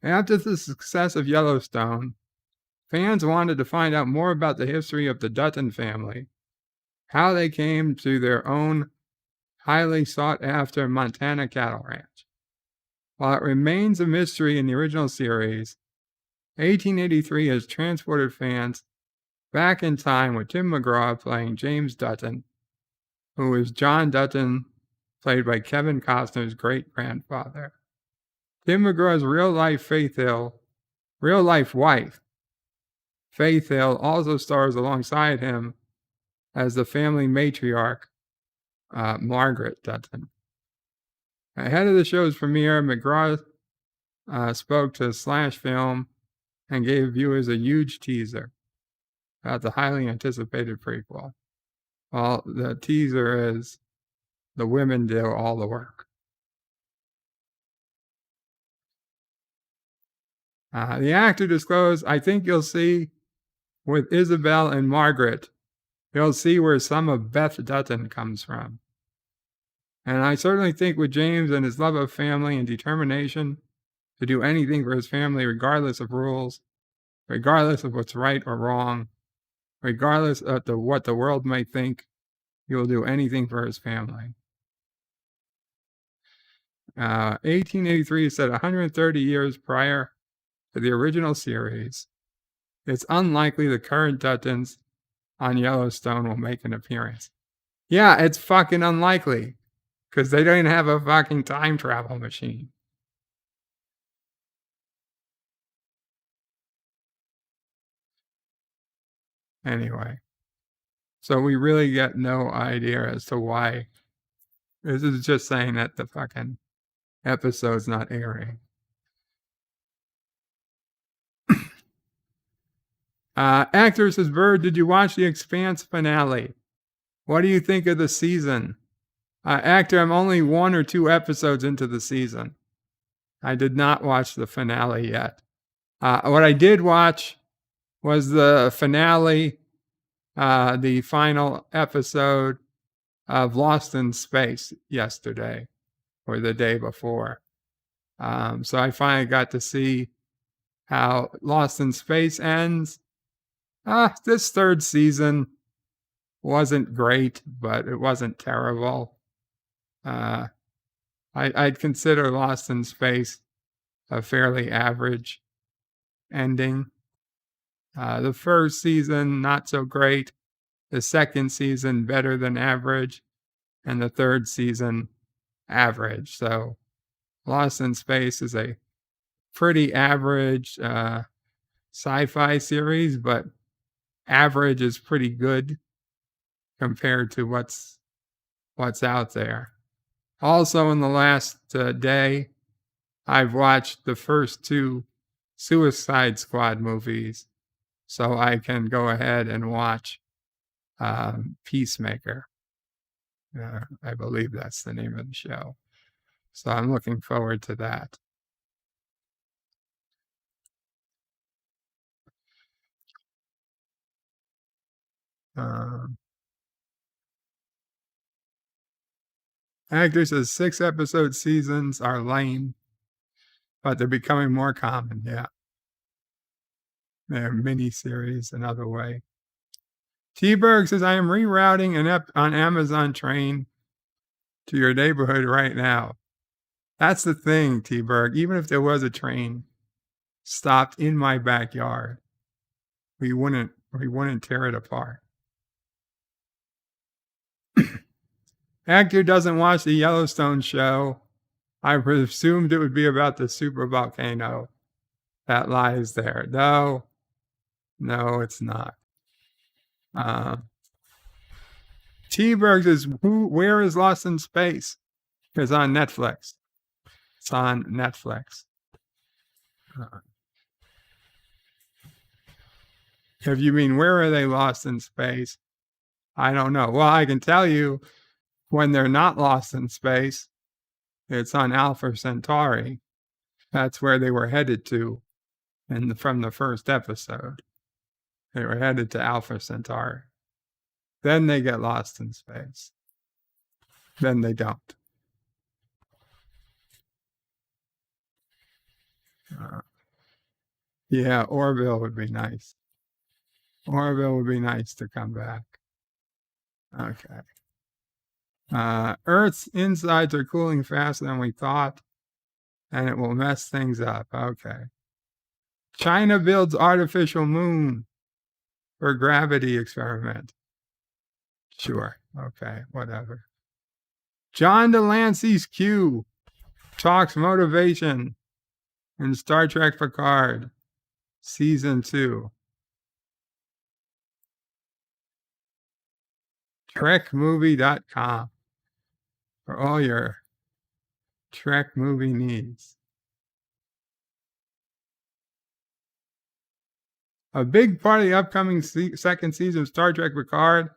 After the success of Yellowstone, fans wanted to find out more about the history of the Dutton family, how they came to their own highly sought-after Montana cattle ranch. While it remains a mystery in the original series, 1883 has transported fans back in time with Tim McGraw playing James Dutton, who is John Dutton, played by Kevin Costner's great-grandfather. Tim McGraw's real-life wife, Faith Hill, also stars alongside him as the family matriarch, Margaret Dutton. Ahead of the show's premiere, McGraw spoke to Slash Film and gave viewers a huge teaser about the highly anticipated prequel. Well, the teaser is the women do all the work. The actor disclosed, I think you'll see with Isabel and Margaret, you'll see where some of Beth Dutton comes from. And I certainly think with James and his love of family and determination to do anything for his family, regardless of rules, regardless of what's right or wrong, regardless of what the world may think, he will do anything for his family. 1883 is set 130 years prior to the original series. It's unlikely the current Duttons on Yellowstone will make an appearance. Yeah, it's fucking unlikely, because they don't have a fucking time travel machine. Anyway, so we really get no idea as to why. This is just saying that the fucking episode's not airing. Actor says, Bird, did you watch The Expanse finale? What do you think of the season? Actor, I'm only 1 or 2 episodes into the season. I did not watch the finale yet. What I did watch was the finale, the final episode of Lost in Space yesterday or the day before. So I finally got to see how Lost in Space ends. This 3rd season wasn't great, but it wasn't terrible. I'd consider Lost in Space a fairly average ending. The first season, not so great. The second season, better than average. And the third season, average. So Lost in Space is a pretty average sci-fi series, but average is pretty good compared to what's out there. Also, in the last day, I've watched the first 2 Suicide Squad movies, so I can go ahead and watch Peacemaker. I believe that's the name of the show. So I'm looking forward to that. Actor says 6-episode seasons are lame, but they're becoming more common. Yeah. They're mini-series another way. T-Berg says, I am rerouting on Amazon train to your neighborhood right now. That's the thing, T-Berg. Even if there was a train stopped in my backyard, we wouldn't tear it apart. Actor doesn't watch the Yellowstone show. I presumed it would be about the super volcano that lies there. No, it's not. T-Berg says, where is Lost in Space? It's on Netflix. It's on Netflix. If you mean where are they lost in space, I don't know. Well, I can tell you when they're not lost in space, it's on Alpha Centauri. That's where they were headed to from the first episode. They were headed to Alpha Centauri. Then they get lost in space. Then they don't. Yeah, Orville would be nice. Orville would be nice to come back. Okay. Earth's insides are cooling faster than we thought, and it will mess things up. Okay. China builds artificial moon for gravity experiment. Sure. Okay. Whatever. John Delancey's Q talks motivation in Star Trek Picard, Season 2. TrekMovie.com for all your Trek movie needs. A big part of the upcoming second season of Star Trek Picard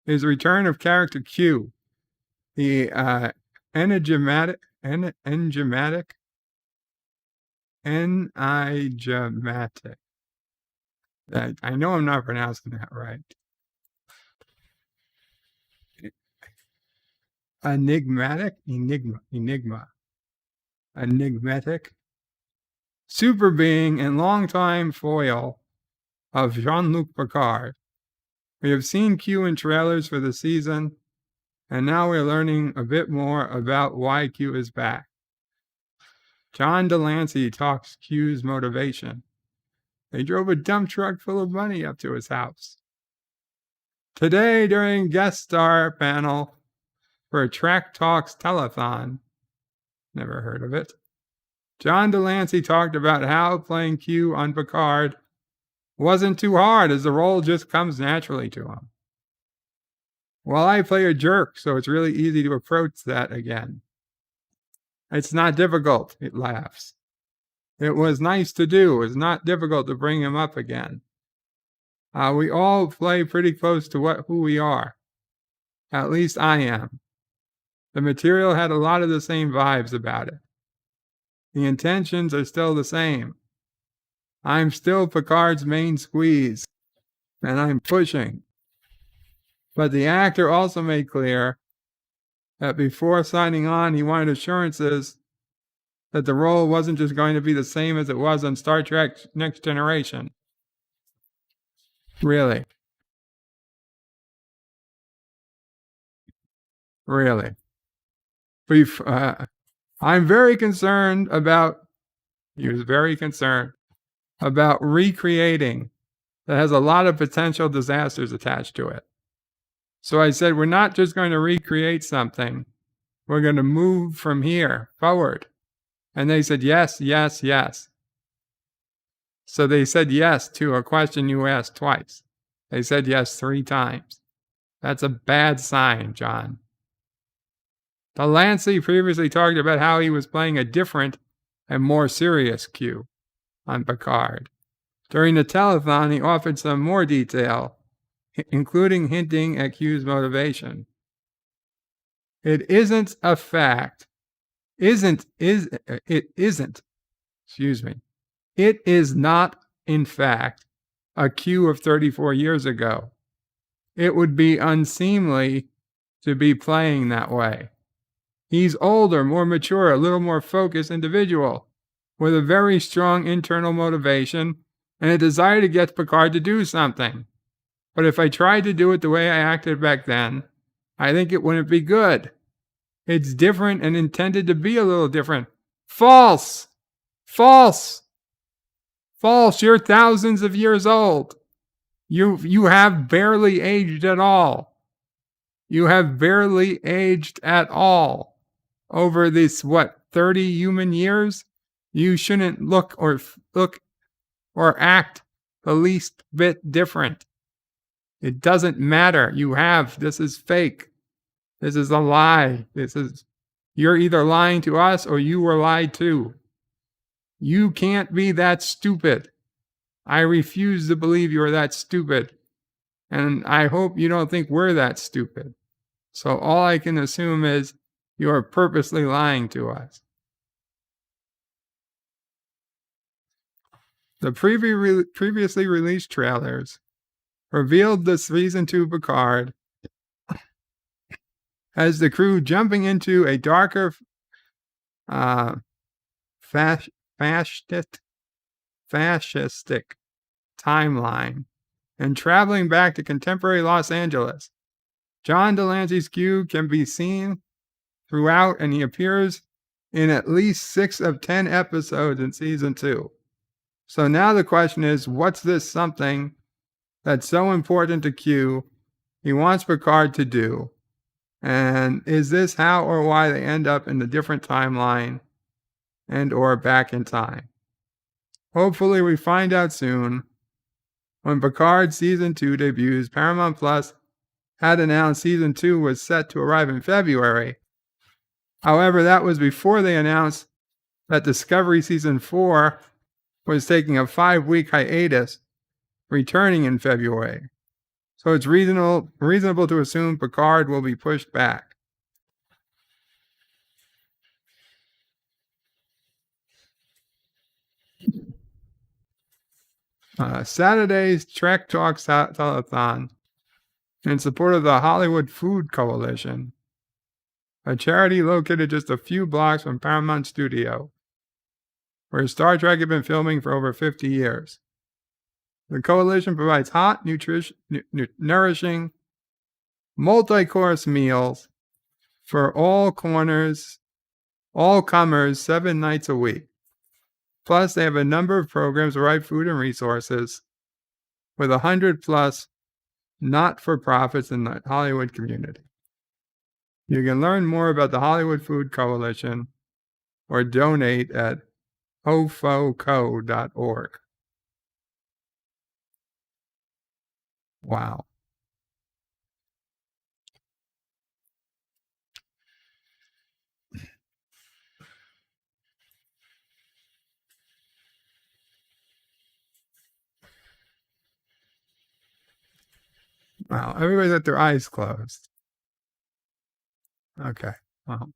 is the return of character Q, the enigmatic. I know I'm not pronouncing that right. Enigmatic super being and longtime foil of Jean-Luc Picard. We have seen Q in trailers for the season, and now we're learning a bit more about why Q is back. John Delancey talks Q's motivation. They drove a dump truck full of money up to his house. Today, during guest star panel for a Track Talks telethon, never heard of it, John Delancey talked about how playing Q on Picard wasn't too hard, as the role just comes naturally to him. Well, I play a jerk, so it's really easy to approach that again. It's not difficult, it laughs. It was nice to do. It's not difficult to bring him up again. We all play pretty close to who we are. At least I am. The material had a lot of the same vibes about it. The intentions are still the same. I'm still Picard's main squeeze, and I'm pushing. But the actor also made clear that before signing on, he wanted assurances that the role wasn't just going to be the same as it was on Star Trek Next Generation. Really? I'm very concerned about, he was very concerned about recreating that has a lot of potential disasters attached to it. So I said, we're not just going to recreate something. We're going to move from here forward. And they said, yes, yes, yes. So they said yes to a question you asked twice. They said yes 3 times. That's a bad sign, John. Delancey previously talked about how he was playing a different and more serious Q on Picard. During the telethon, he offered some more detail, including hinting at Q's motivation. It isn't a fact. It is not, in fact, a Q of 34 years ago. It would be unseemly to be playing that way. He's older, more mature, a little more focused individual, with a very strong internal motivation and a desire to get Picard to do something. But if I tried to do it the way I acted back then, I think it wouldn't be good. It's different and intended to be a little different. False! False! False! You're thousands of years old. You have barely aged at all. You have barely aged at all. Over this, 30 human years? You shouldn't look or act the least bit different. It doesn't matter. This is fake. This is a lie. You're either lying to us or you were lied to. You can't be that stupid. I refuse to believe you're that stupid. And I hope you don't think we're that stupid. So all I can assume is you're purposely lying to us. The previously released trailers revealed the season 2 Picard as the crew jumping into a darker fascistic timeline and traveling back to contemporary Los Angeles. John Delancey's Q can be seen throughout, and he appears in at least 6 of 10 episodes in season 2. So now the question is, what's this something that's so important to Q he wants Picard to do? And is this how or why they end up in a different timeline and or back in time? Hopefully we find out soon. When Picard Season 2 debuts, Paramount Plus had announced Season 2 was set to arrive in February. However, that was before they announced that Discovery Season 4 was taking a 5-week hiatus, returning in February. So it's reasonable to assume Picard will be pushed back. Saturday's Trek Talks telethon in support of the Hollywood Food Coalition, a charity located just a few blocks from Paramount Studio, where Star Trek had been filming for over 50 years. The coalition provides hot, nourishing, multi-course meals for all comers 7 nights a week. Plus, they have a number of programs to provide food and resources, with 100+ not-for-profits in the Hollywood community. You can learn more about the Hollywood Food Coalition or donate at hofoco.org. Wow. Wow, everybody's got their eyes closed. Okay. Well.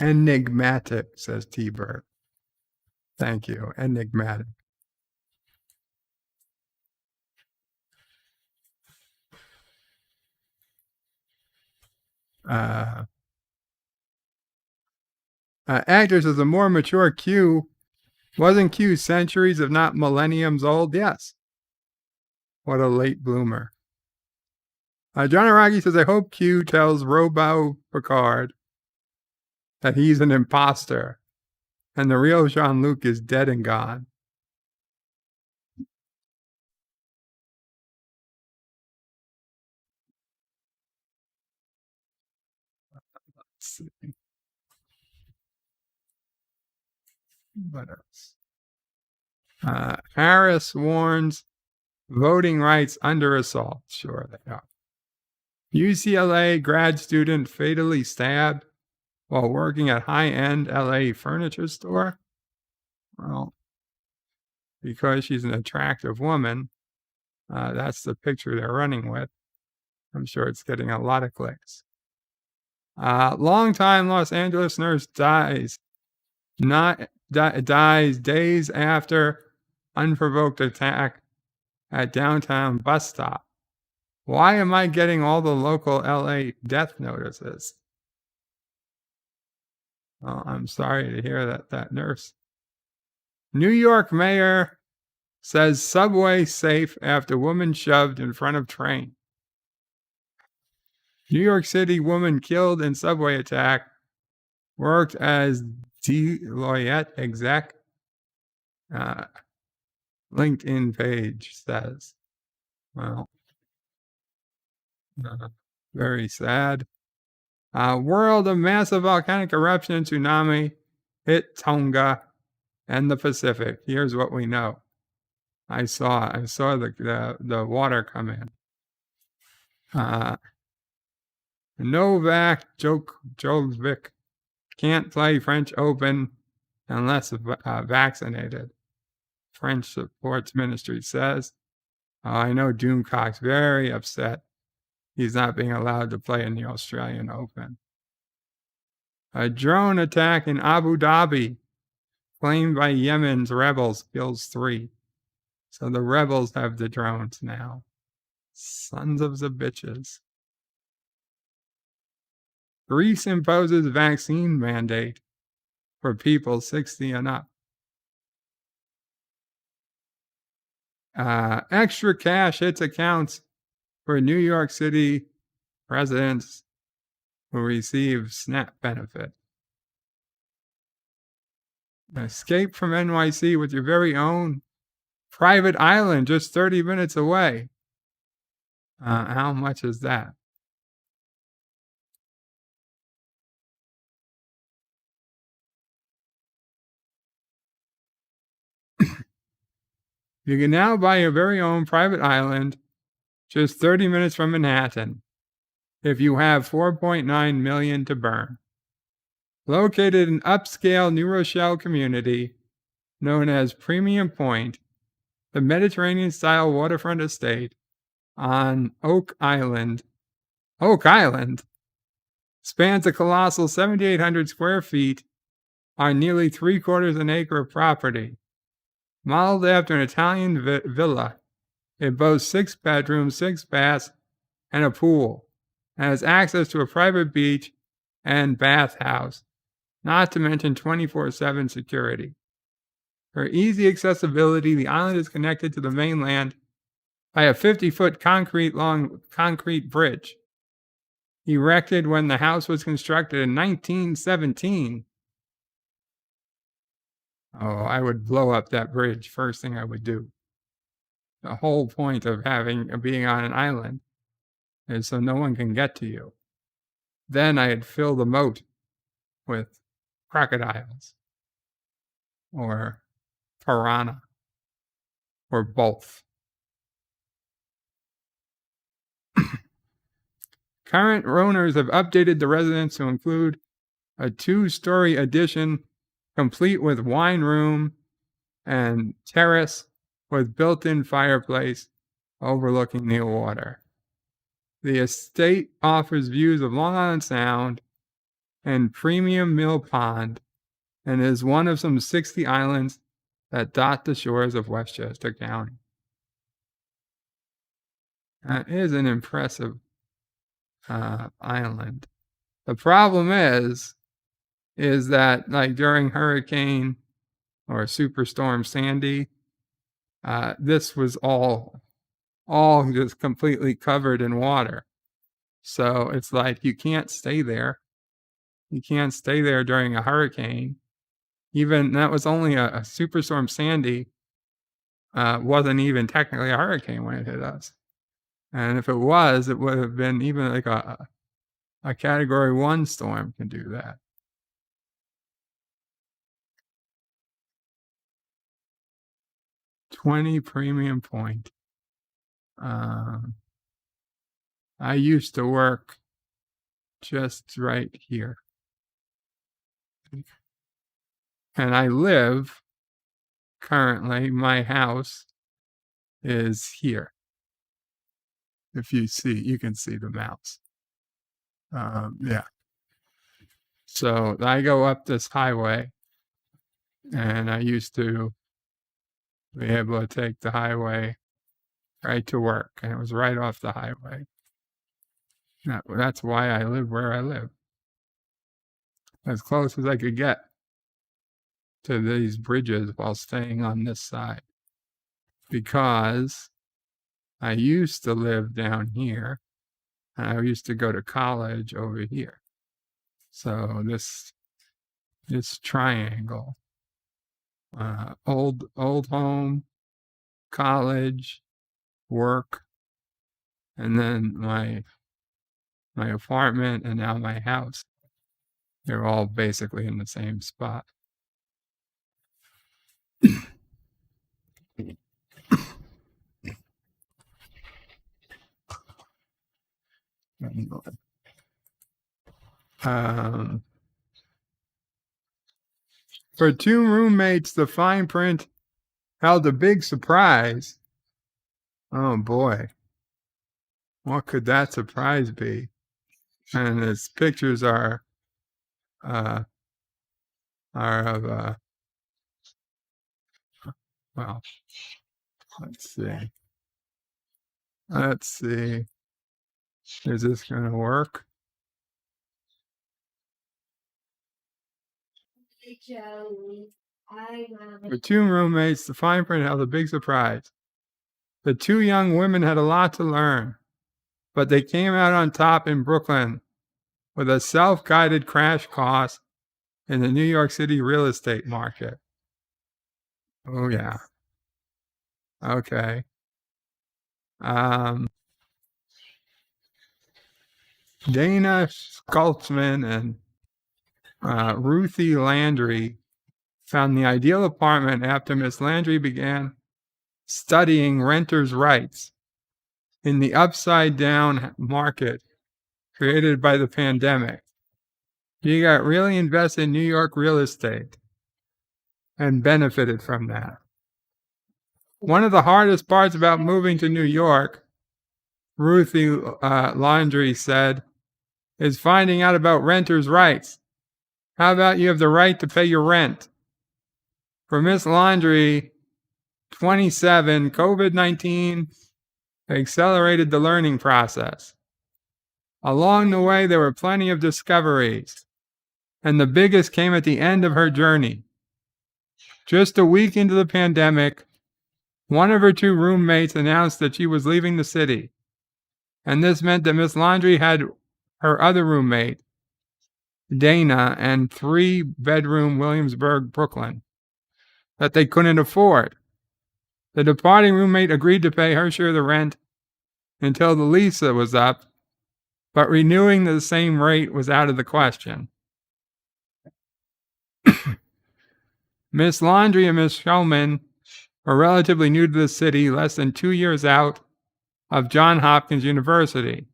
Enigmatic, says T-Bird. Thank you. Enigmatic. Actors as a more mature Q. Wasn't Q centuries, if not millenniums old? Yes. What a late bloomer. John Araki says, I hope Q tells Robo Picard that he's an imposter and the real Jean-Luc is dead and gone. Let's see. What else? Harris warns voting rights under assault. Sure they are. UCLA grad student fatally stabbed while working at high-end LA furniture store. Well, because she's an attractive woman, that's the picture they're running with. I'm sure it's getting a lot of clicks. Longtime Los Angeles nurse dies days after unprovoked attack at downtown bus stop. Why am I getting all the local LA death notices? Well, I'm sorry to hear that nurse. New York mayor says subway safe after woman shoved in front of train. New York City woman killed in subway attack worked as Deloitte exec. LinkedIn page says. Well, very sad. World of massive volcanic eruption and tsunami hit Tonga and the Pacific. Here's what we know. I saw the water come in. Novak Djokovic can't play French Open unless vaccinated. French Sports Ministry says. I know Doomcock's very upset he's not being allowed to play in the Australian Open. A drone attack in Abu Dhabi claimed by Yemen's rebels kills 3. So the rebels have the drones now. Sons of the bitches. Greece imposes vaccine mandate for people 60 and up. Extra cash hits accounts for New York City residents who receive SNAP benefit. Escape from NYC with your very own private island just 30 minutes away. How much is that? You can now buy your very own private island just 30 minutes from Manhattan if you have $4.9 million to burn. Located in upscale New Rochelle community known as Premium Point, the Mediterranean-style waterfront estate on Oak Island spans a colossal 7,800 square feet on nearly 3/4 an acre of property. Modeled after an Italian villa, it boasts 6 bedrooms, 6 baths, and a pool, and has access to a private beach and bathhouse, not to mention 24/7 security. For easy accessibility, the island is connected to the mainland by a 50-foot concrete bridge, erected when the house was constructed in 1917. Oh, I would blow up that bridge. First thing I would do. The whole point of being on an island is so no one can get to you. Then I'd fill the moat with crocodiles or piranha or both. Current owners have updated the residence to include a 2-story addition complete with wine room and terrace with built-in fireplace overlooking the water. The estate offers views of Long Island Sound and Premium Mill Pond and is one of some 60 islands that dot the shores of Westchester County. That is an impressive island. The problem is that like during Hurricane or Superstorm Sandy, this was all just completely covered in water. So it's like you can't stay there. You can't stay there during a hurricane. Even that was only a Superstorm Sandy. Wasn't even technically a hurricane when it hit us. And if it was, it would have been even like a Category 1 storm can do that. $20 premium point. I used to work just right here. And I live currently, my house is here. If you see, you can see the mouse. Yeah. So I go up this highway, and I used to be able to take the highway right to work, and it was right off the highway. That's why I live where I live. As close as I could get to these bridges while staying on this side. Because I used to live down here, and I used to go to college over here. So this triangle, old home, college, work, and then my apartment, and now my house. They're all basically in the same spot. For two roommates, the fine print held a big surprise. Oh boy, what could that surprise be? And its pictures are of well, let's see. Is this going to work? For two roommates, the fine print held a big surprise. The two young women had a lot to learn, but they came out on top in Brooklyn with a self-guided crash course in the New York City real estate market. Oh yeah. Okay. Dana Skultzman and Ruthie Landry found the ideal apartment after Miss Landry began studying renters' rights in the upside-down market created by the pandemic. She got really invested in New York real estate and benefited from that. One of the hardest parts about moving to New York, Ruthie Landry said, is finding out about renters' rights. How about you have the right to pay your rent? For Miss Landry, 27, COVID-19 accelerated the learning process. Along the way, there were plenty of discoveries, and the biggest came at the end of her journey. Just a week into the pandemic, one of her two roommates announced that she was leaving the city, and this meant that Miss Landry had her other roommate, Dana, and 3-bedroom Williamsburg, Brooklyn, that they couldn't afford. The departing roommate agreed to pay her share of the rent until the lease was up, but renewing the same rate was out of the question. Miss Landry and Miss Shulman were relatively new to the city, less than 2 years out of Johns Hopkins University.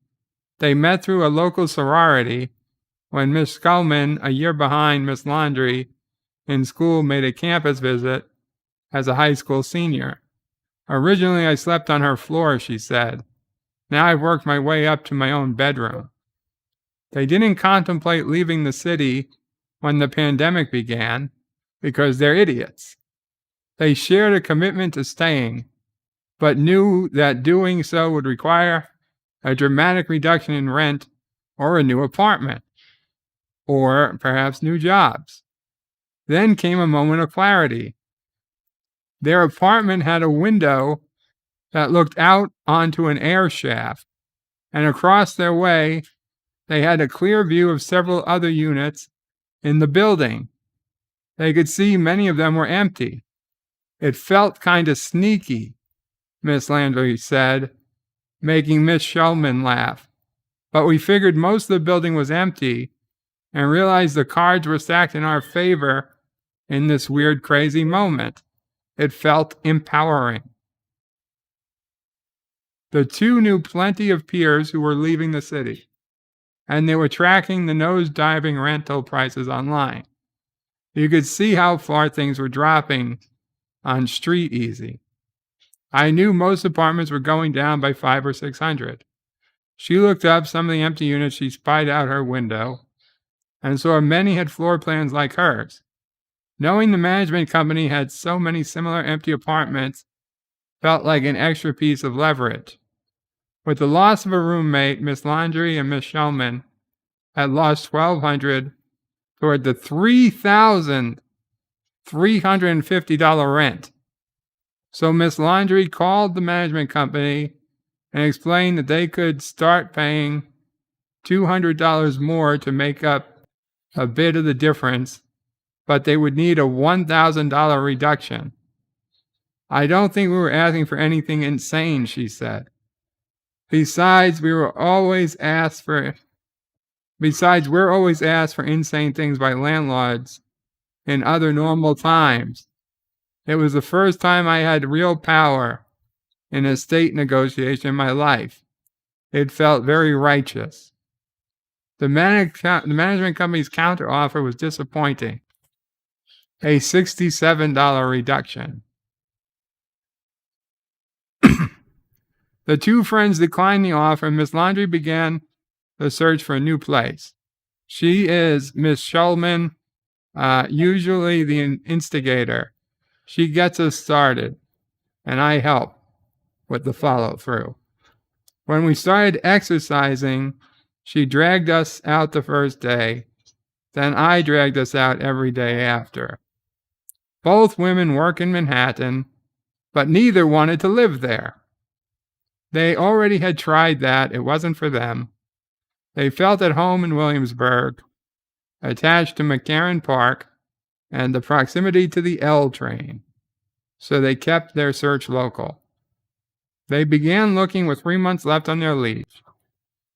They met through a local sorority when Miss Scullman, a year behind Miss Landry in school, made a campus visit as a high school senior. Originally, I slept on her floor, she said. Now I've worked my way up to my own bedroom. They didn't contemplate leaving the city when the pandemic began because they're idiots. They shared a commitment to staying, but knew that doing so would require a dramatic reduction in rent or a new apartment, or perhaps new jobs. Then came a moment of clarity. Their apartment had a window that looked out onto an air shaft and across their way, they had a clear view of several other units in the building. They could see many of them were empty. It felt kind of sneaky, Miss Landry said, making Miss Shulman laugh. But we figured most of the building was empty and realized the cards were stacked in our favor in this weird, crazy moment. It felt empowering. The two knew plenty of peers who were leaving the city, and they were tracking the nose-diving rental prices online. You could see how far things were dropping on Street Easy. I knew most apartments were going down by 500 or 600. She looked up some of the empty units she spied out her window and saw many had floor plans like hers. Knowing the management company had so many similar empty apartments felt like an extra piece of leverage. With the loss of a roommate, Miss Landry and Miss Shulman had lost $1,200 toward the $3,350 rent. So Miss Landry called the management company and explained that they could start paying $200 more to make up a bit of the difference, but they would need a $1,000 reduction. I don't think we were asking for anything insane, she said. Besides, we're always asked for insane things by landlords in other normal times. It was the first time I had real power in a estate negotiation in my life. It felt very righteous. The management company's counteroffer was disappointing. A $67 reduction. The two friends declined the offer, and Miss Landry began the search for a new place. She is Miss Shulman, usually the instigator. She gets us started, and I help with the follow-through. When we started exercising, she dragged us out the first day. Then I dragged us out every day after. Both women work in Manhattan, but neither wanted to live there. They already had tried that. It wasn't for them. They felt at home in Williamsburg, attached to McCarran Park and the proximity to the L train, so they kept their search local. They began looking with 3 months left on their lease,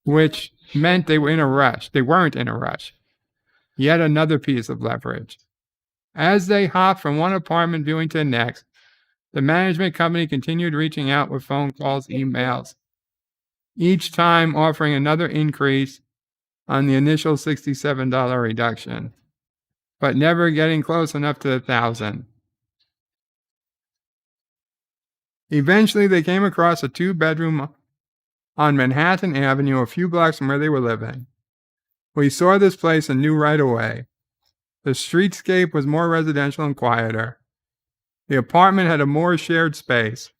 which meant they were in a rush. They weren't in a rush. Yet another piece of leverage. As they hopped from one apartment viewing to the next, the management company continued reaching out with phone calls, emails, each time offering another increase on the initial $67 reduction, but never getting close enough to $1,000. Eventually, they came across a 2-bedroom on Manhattan Avenue, a few blocks from where they were living. We saw this place and knew right away. The streetscape was more residential and quieter. The apartment had a more shared space,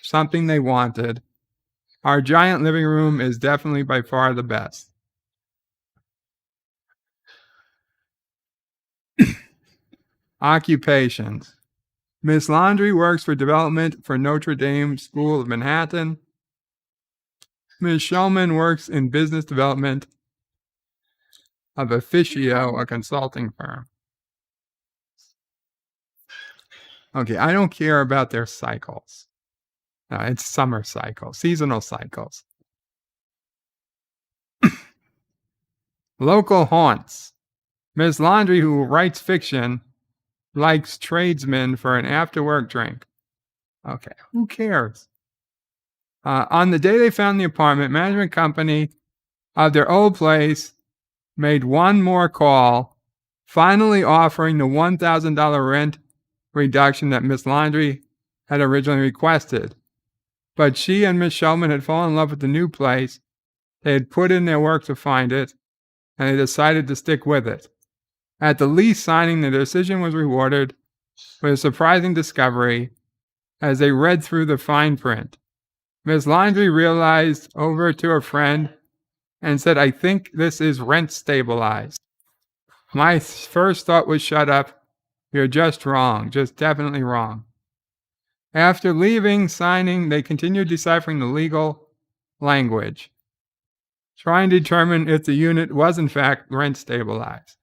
something they wanted. Our giant living room is definitely by far the best. Occupations. Miss Landry works for development for Notre Dame School of Manhattan. Ms. Shulman works in business development of Officio, a consulting firm. Okay, I don't care about their cycles. No, it's summer cycles, seasonal cycles. Local haunts. Ms. Landry, who writes fiction, likes tradesmen for an after-work drink. Okay, who cares? On the day they found the apartment, management company of their old place made one more call, finally offering the $1,000 rent reduction that Miss Landry had originally requested. But she and Miss Shulman had fallen in love with the new place. They had put in their work to find it, and they decided to stick with it. At the lease signing, the decision was rewarded with a surprising discovery as they read through the fine print. Miss Landry realized over to her friend and said, "I think this is rent stabilized." My first thought was, "Shut up. You're just wrong, just definitely wrong." After leaving, signing, they continued deciphering the legal language. trying to determine if the unit was in fact rent stabilized.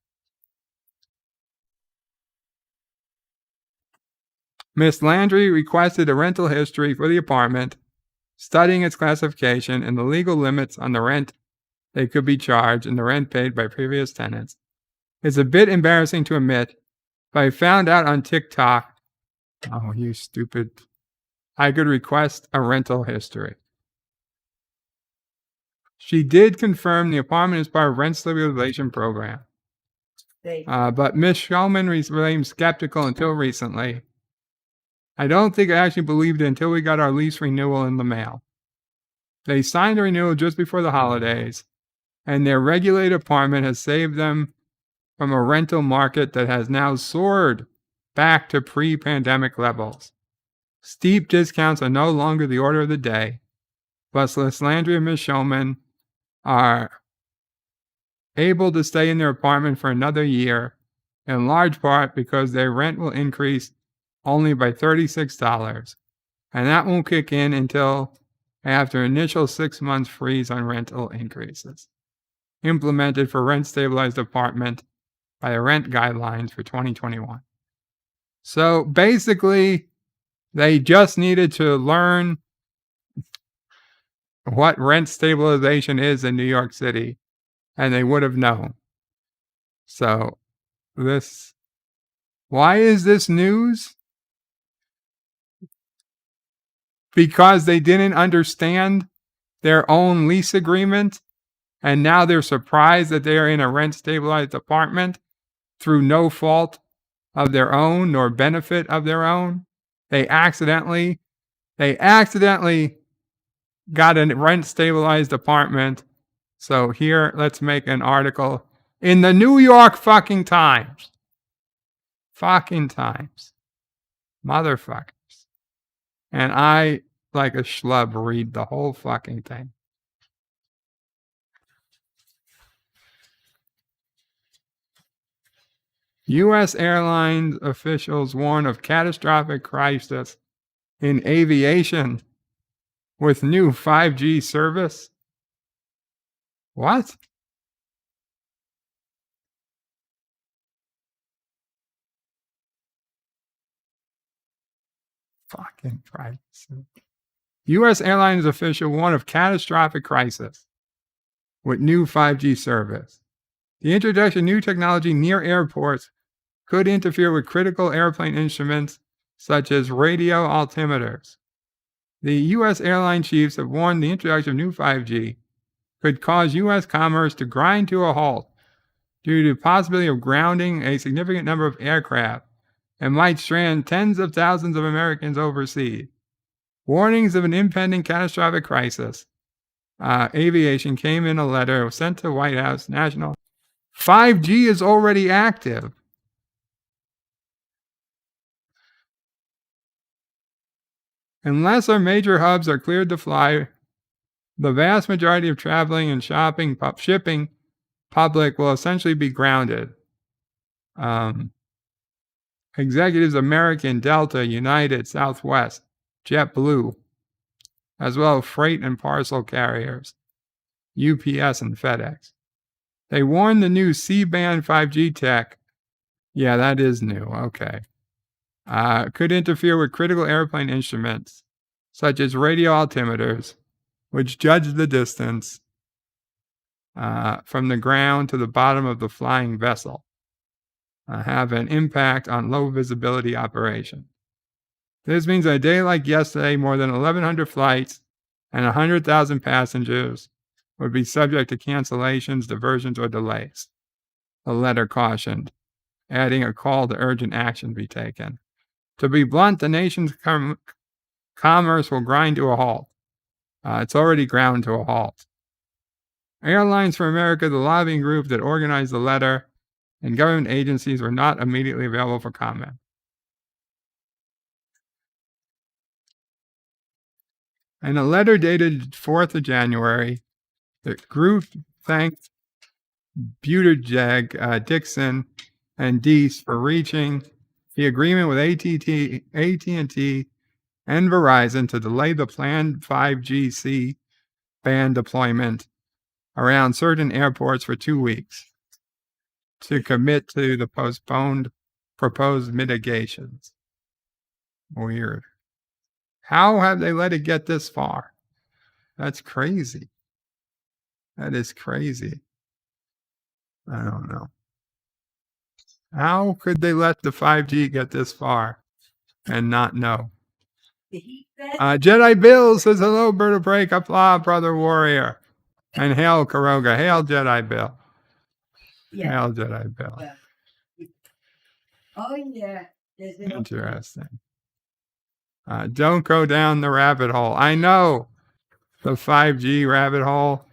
Miss Landry requested a rental history for the apartment, studying its classification and the legal limits on the rent they could be charged and the rent paid by previous tenants. It's a bit embarrassing to admit, but I found out on TikTok, oh, you stupid, I could request a rental history. She did confirm the apartment is part of rent stabilization program. But Ms. Shulman remained skeptical until recently. I don't think I actually believed it until we got our lease renewal in the mail. They signed the renewal just before the holidays, and their regulated apartment has saved them from a rental market that has now soared back to pre-pandemic levels. Steep discounts are no longer the order of the day, but Miss Landry and Ms. Shulman are able to stay in their apartment for another year, in large part because their rent will increase only by $36, and that won't kick in until after initial 6 months freeze on rental increases, implemented for rent-stabilized apartment by the rent guidelines for 2021. So basically, they just needed to learn what rent stabilization is in New York City, and they would have known. So why is this news? Because they didn't understand their own lease agreement, and now they're surprised that they are in a rent-stabilized apartment through no fault of their own nor benefit of their own. They accidentally got a rent-stabilized apartment. So here, let's make an article in the New York fucking Times. Fucking Times. Motherfuckers. And I, like a schlub, read the whole fucking thing. U.S. airlines officials warn of catastrophic crisis in aviation with new 5G service. What? Fucking crisis. U.S. airlines official warn of catastrophic crisis with new 5G service. The introduction of new technology near airports could interfere with critical airplane instruments such as radio altimeters. The U.S. airline chiefs have warned the introduction of new 5G could cause U.S. commerce to grind to a halt due to the possibility of grounding a significant number of aircraft and might strand tens of thousands of Americans overseas. Warnings of an impending catastrophic crisis. Aviation came in a letter sent to White House National. 5G is already active. Unless our major hubs are cleared to fly, the vast majority of traveling and shipping public will essentially be grounded. Executives American, Delta, United, Southwest, JetBlue, as well as freight and parcel carriers, UPS and FedEx. They warned the new C-band 5G tech, yeah, that is new, okay, could interfere with critical airplane instruments, such as radio altimeters, which judge the distance from the ground to the bottom of the flying vessel, have an impact on low visibility operation. This means a day like yesterday, more than 1,100 flights and 100,000 passengers would be subject to cancellations, diversions, or delays. The letter cautioned, adding a call to urgent action be taken. To be blunt, the nation's commerce will grind to a halt. It's already ground to a halt. Airlines for America, the lobbying group that organized the letter, and government agencies were not immediately available for comment. In a letter dated 4th of January, the group thanked Buttigieg, Dixon, and Deese for reaching the agreement with AT&T and Verizon to delay the planned 5G C-band deployment around certain airports for 2 weeks to commit to the proposed mitigations. Weird. How have they let it get this far? That's crazy. That is crazy. I don't know. How could they let the 5G get this far and not know? Jedi Bill says hello, Bird of Prey, Qapla, Brother Warrior. And hail, Karoga. Hail, Jedi Bill. Yeah. Hail, Jedi Bill. Oh, yeah. Interesting. Don't go down the rabbit hole. I know the 5G rabbit hole.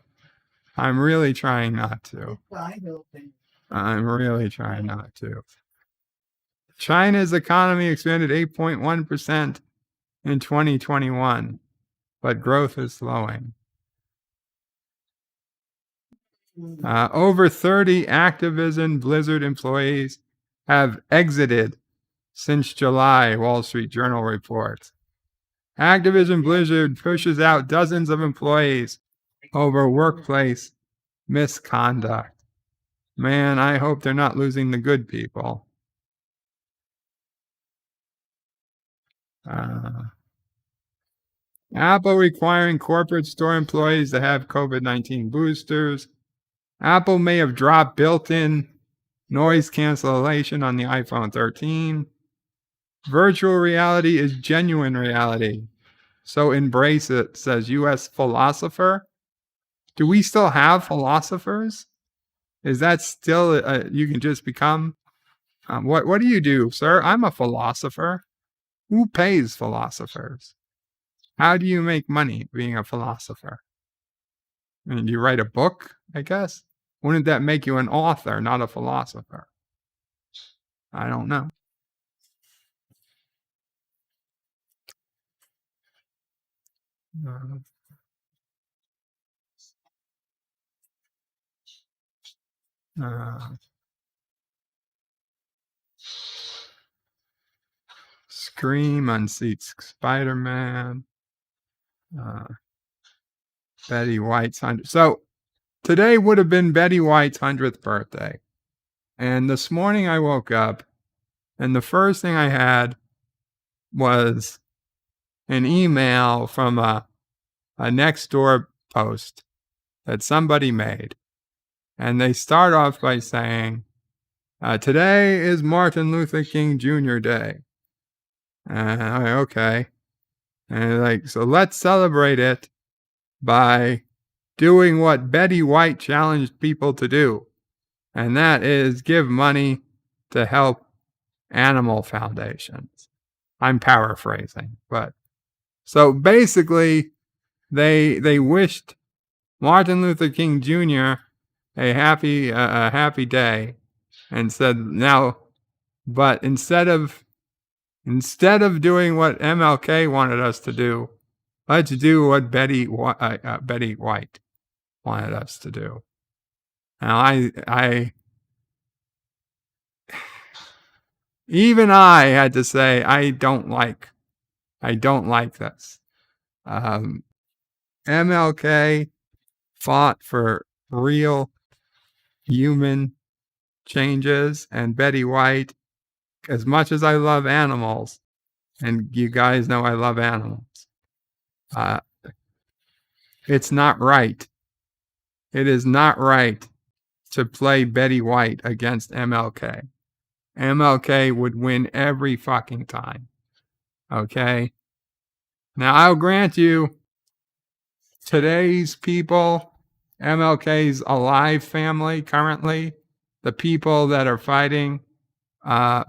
I'm really trying not to. I'm really trying not to. China's economy expanded 8.1% in 2021, but growth is slowing. Over 30 Activision Blizzard employees have exited since July, Wall Street Journal reports. Activision Blizzard pushes out dozens of employees over workplace misconduct. Man, I hope they're not losing the good people. Apple requiring corporate store employees to have COVID-19 boosters. Apple may have dropped built-in noise cancellation on the iPhone 13. Virtual reality is genuine reality, so embrace it, says U.S. philosopher. Do we still have philosophers? Is that still, you can just become? What do you do, sir? I'm a philosopher. Who pays philosophers? How do you make money being a philosopher? I mean, do you write a book, I guess? Wouldn't that make you an author, not a philosopher? I don't know. Scream unseats Spider-Man. Betty White's 100th. So today would have been Betty White's 100th birthday. And this morning I woke up and the first thing I had was an email from a next door post that somebody made. And they start off by saying, today is Martin Luther King Jr. Day. Okay. And so let's celebrate it by doing what Betty White challenged people to do. And that is give money to help animal foundations. I'm paraphrasing, but so basically they wished Martin Luther King Jr. a happy day and said now, but instead of doing what MLK wanted us to do, let's do what Betty White wanted us to do. Now even I had to say I don't like this. MLK fought for real human changes, and Betty White, as much as I love animals, and you guys know I love animals, it's not right. It is not right to play Betty White against MLK. MLK would win every fucking time. Okay? Now, I'll grant you, today's people, MLK's alive family currently, the people that are fighting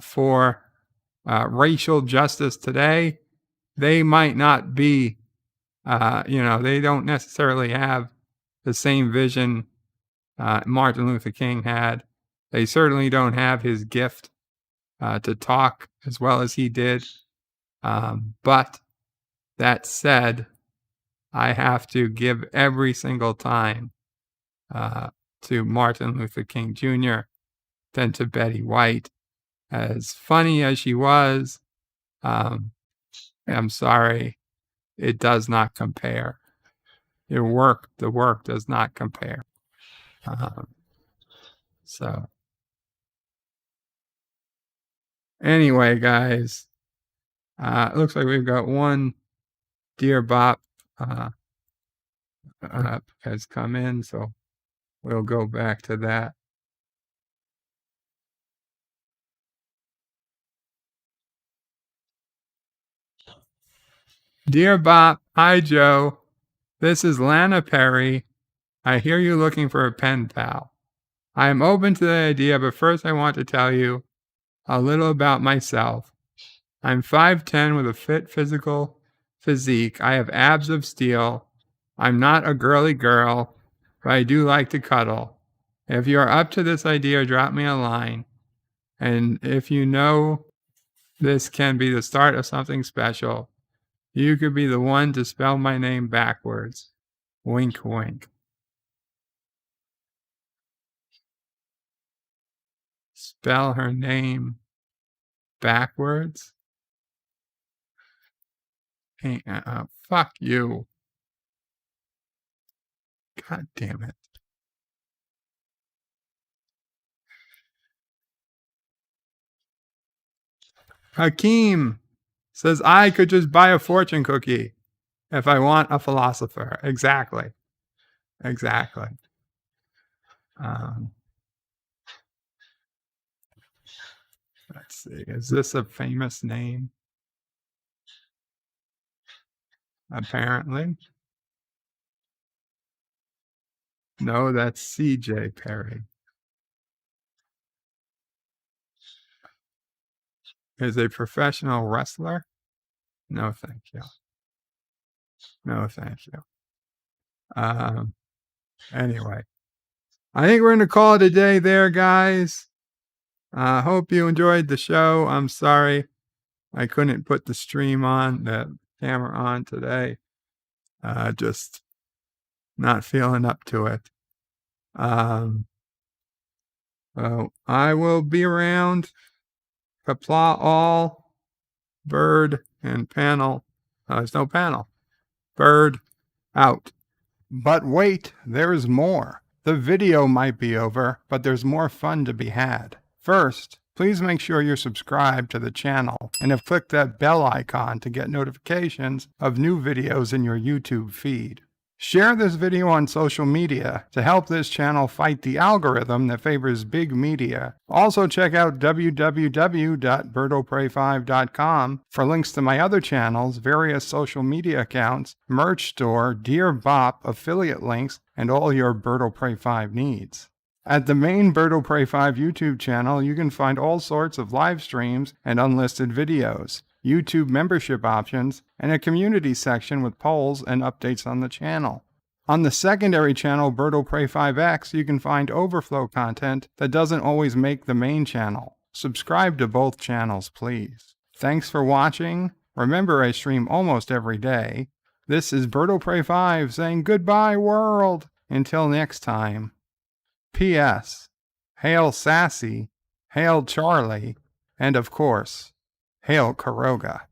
for racial justice today, they might not be, they don't necessarily have the same vision Martin Luther King had. They certainly don't have his gift to talk as well as he did. But that said, I have to give every single time to Martin Luther King Jr. than to Betty White. As funny as she was, I'm sorry, it does not compare. The work does not compare. So anyway, guys, it looks like we've got one Dear Bop has come in, so we'll go back to that. Dear Bop, hi Joe. This is Lana Perry. I hear you looking for a pen pal. I am open to the idea, but first I want to tell you a little about myself. I'm 5'10" with a fit physical physique. I have abs of steel. I'm not a girly girl, but I do like to cuddle. If you are up to this idea, drop me a line. And if you know this can be the start of something special, you could be the one to spell my name backwards. Wink, wink. Spell her name backwards? Hey, fuck you. God damn it. Hakeem says I could just buy a fortune cookie if I want a philosopher. Exactly. Exactly. Let's see. Is this a famous name? Apparently. No, that's CJ Perry. Is a professional wrestler? No, thank you. No, thank you. Anyway, I think we're going to call it a day there, guys. Hope you enjoyed the show. I'm sorry I couldn't put the stream on, the camera on today. Just not feeling up to it. I will be around. Qapla all, bird, and panel. There's no panel. Bird, out. But wait, there is more. The video might be over, but there's more fun to be had. First, please make sure you're subscribed to the channel and have clicked that bell icon to get notifications of new videos in your YouTube feed. Share this video on social media to help this channel fight the algorithm that favors big media. Also check out www.birdoprey5.com for links to my other channels, various social media accounts, merch store, Dear Bop, affiliate links, and all your Birdo Prey 5 needs. At the main Birdo Prey 5 YouTube channel, you can find all sorts of live streams and unlisted videos, YouTube membership options, and a community section with polls and updates on the channel. On the secondary channel, Birdo Prey 5X, you can find overflow content that doesn't always make the main channel. Subscribe to both channels, please. Thanks for watching. Remember, I stream almost every day. This is Birdo Prey 5 saying goodbye, world. Until next time. P.S. Hail Sassy, hail Charlie, and of course, hail Karoga.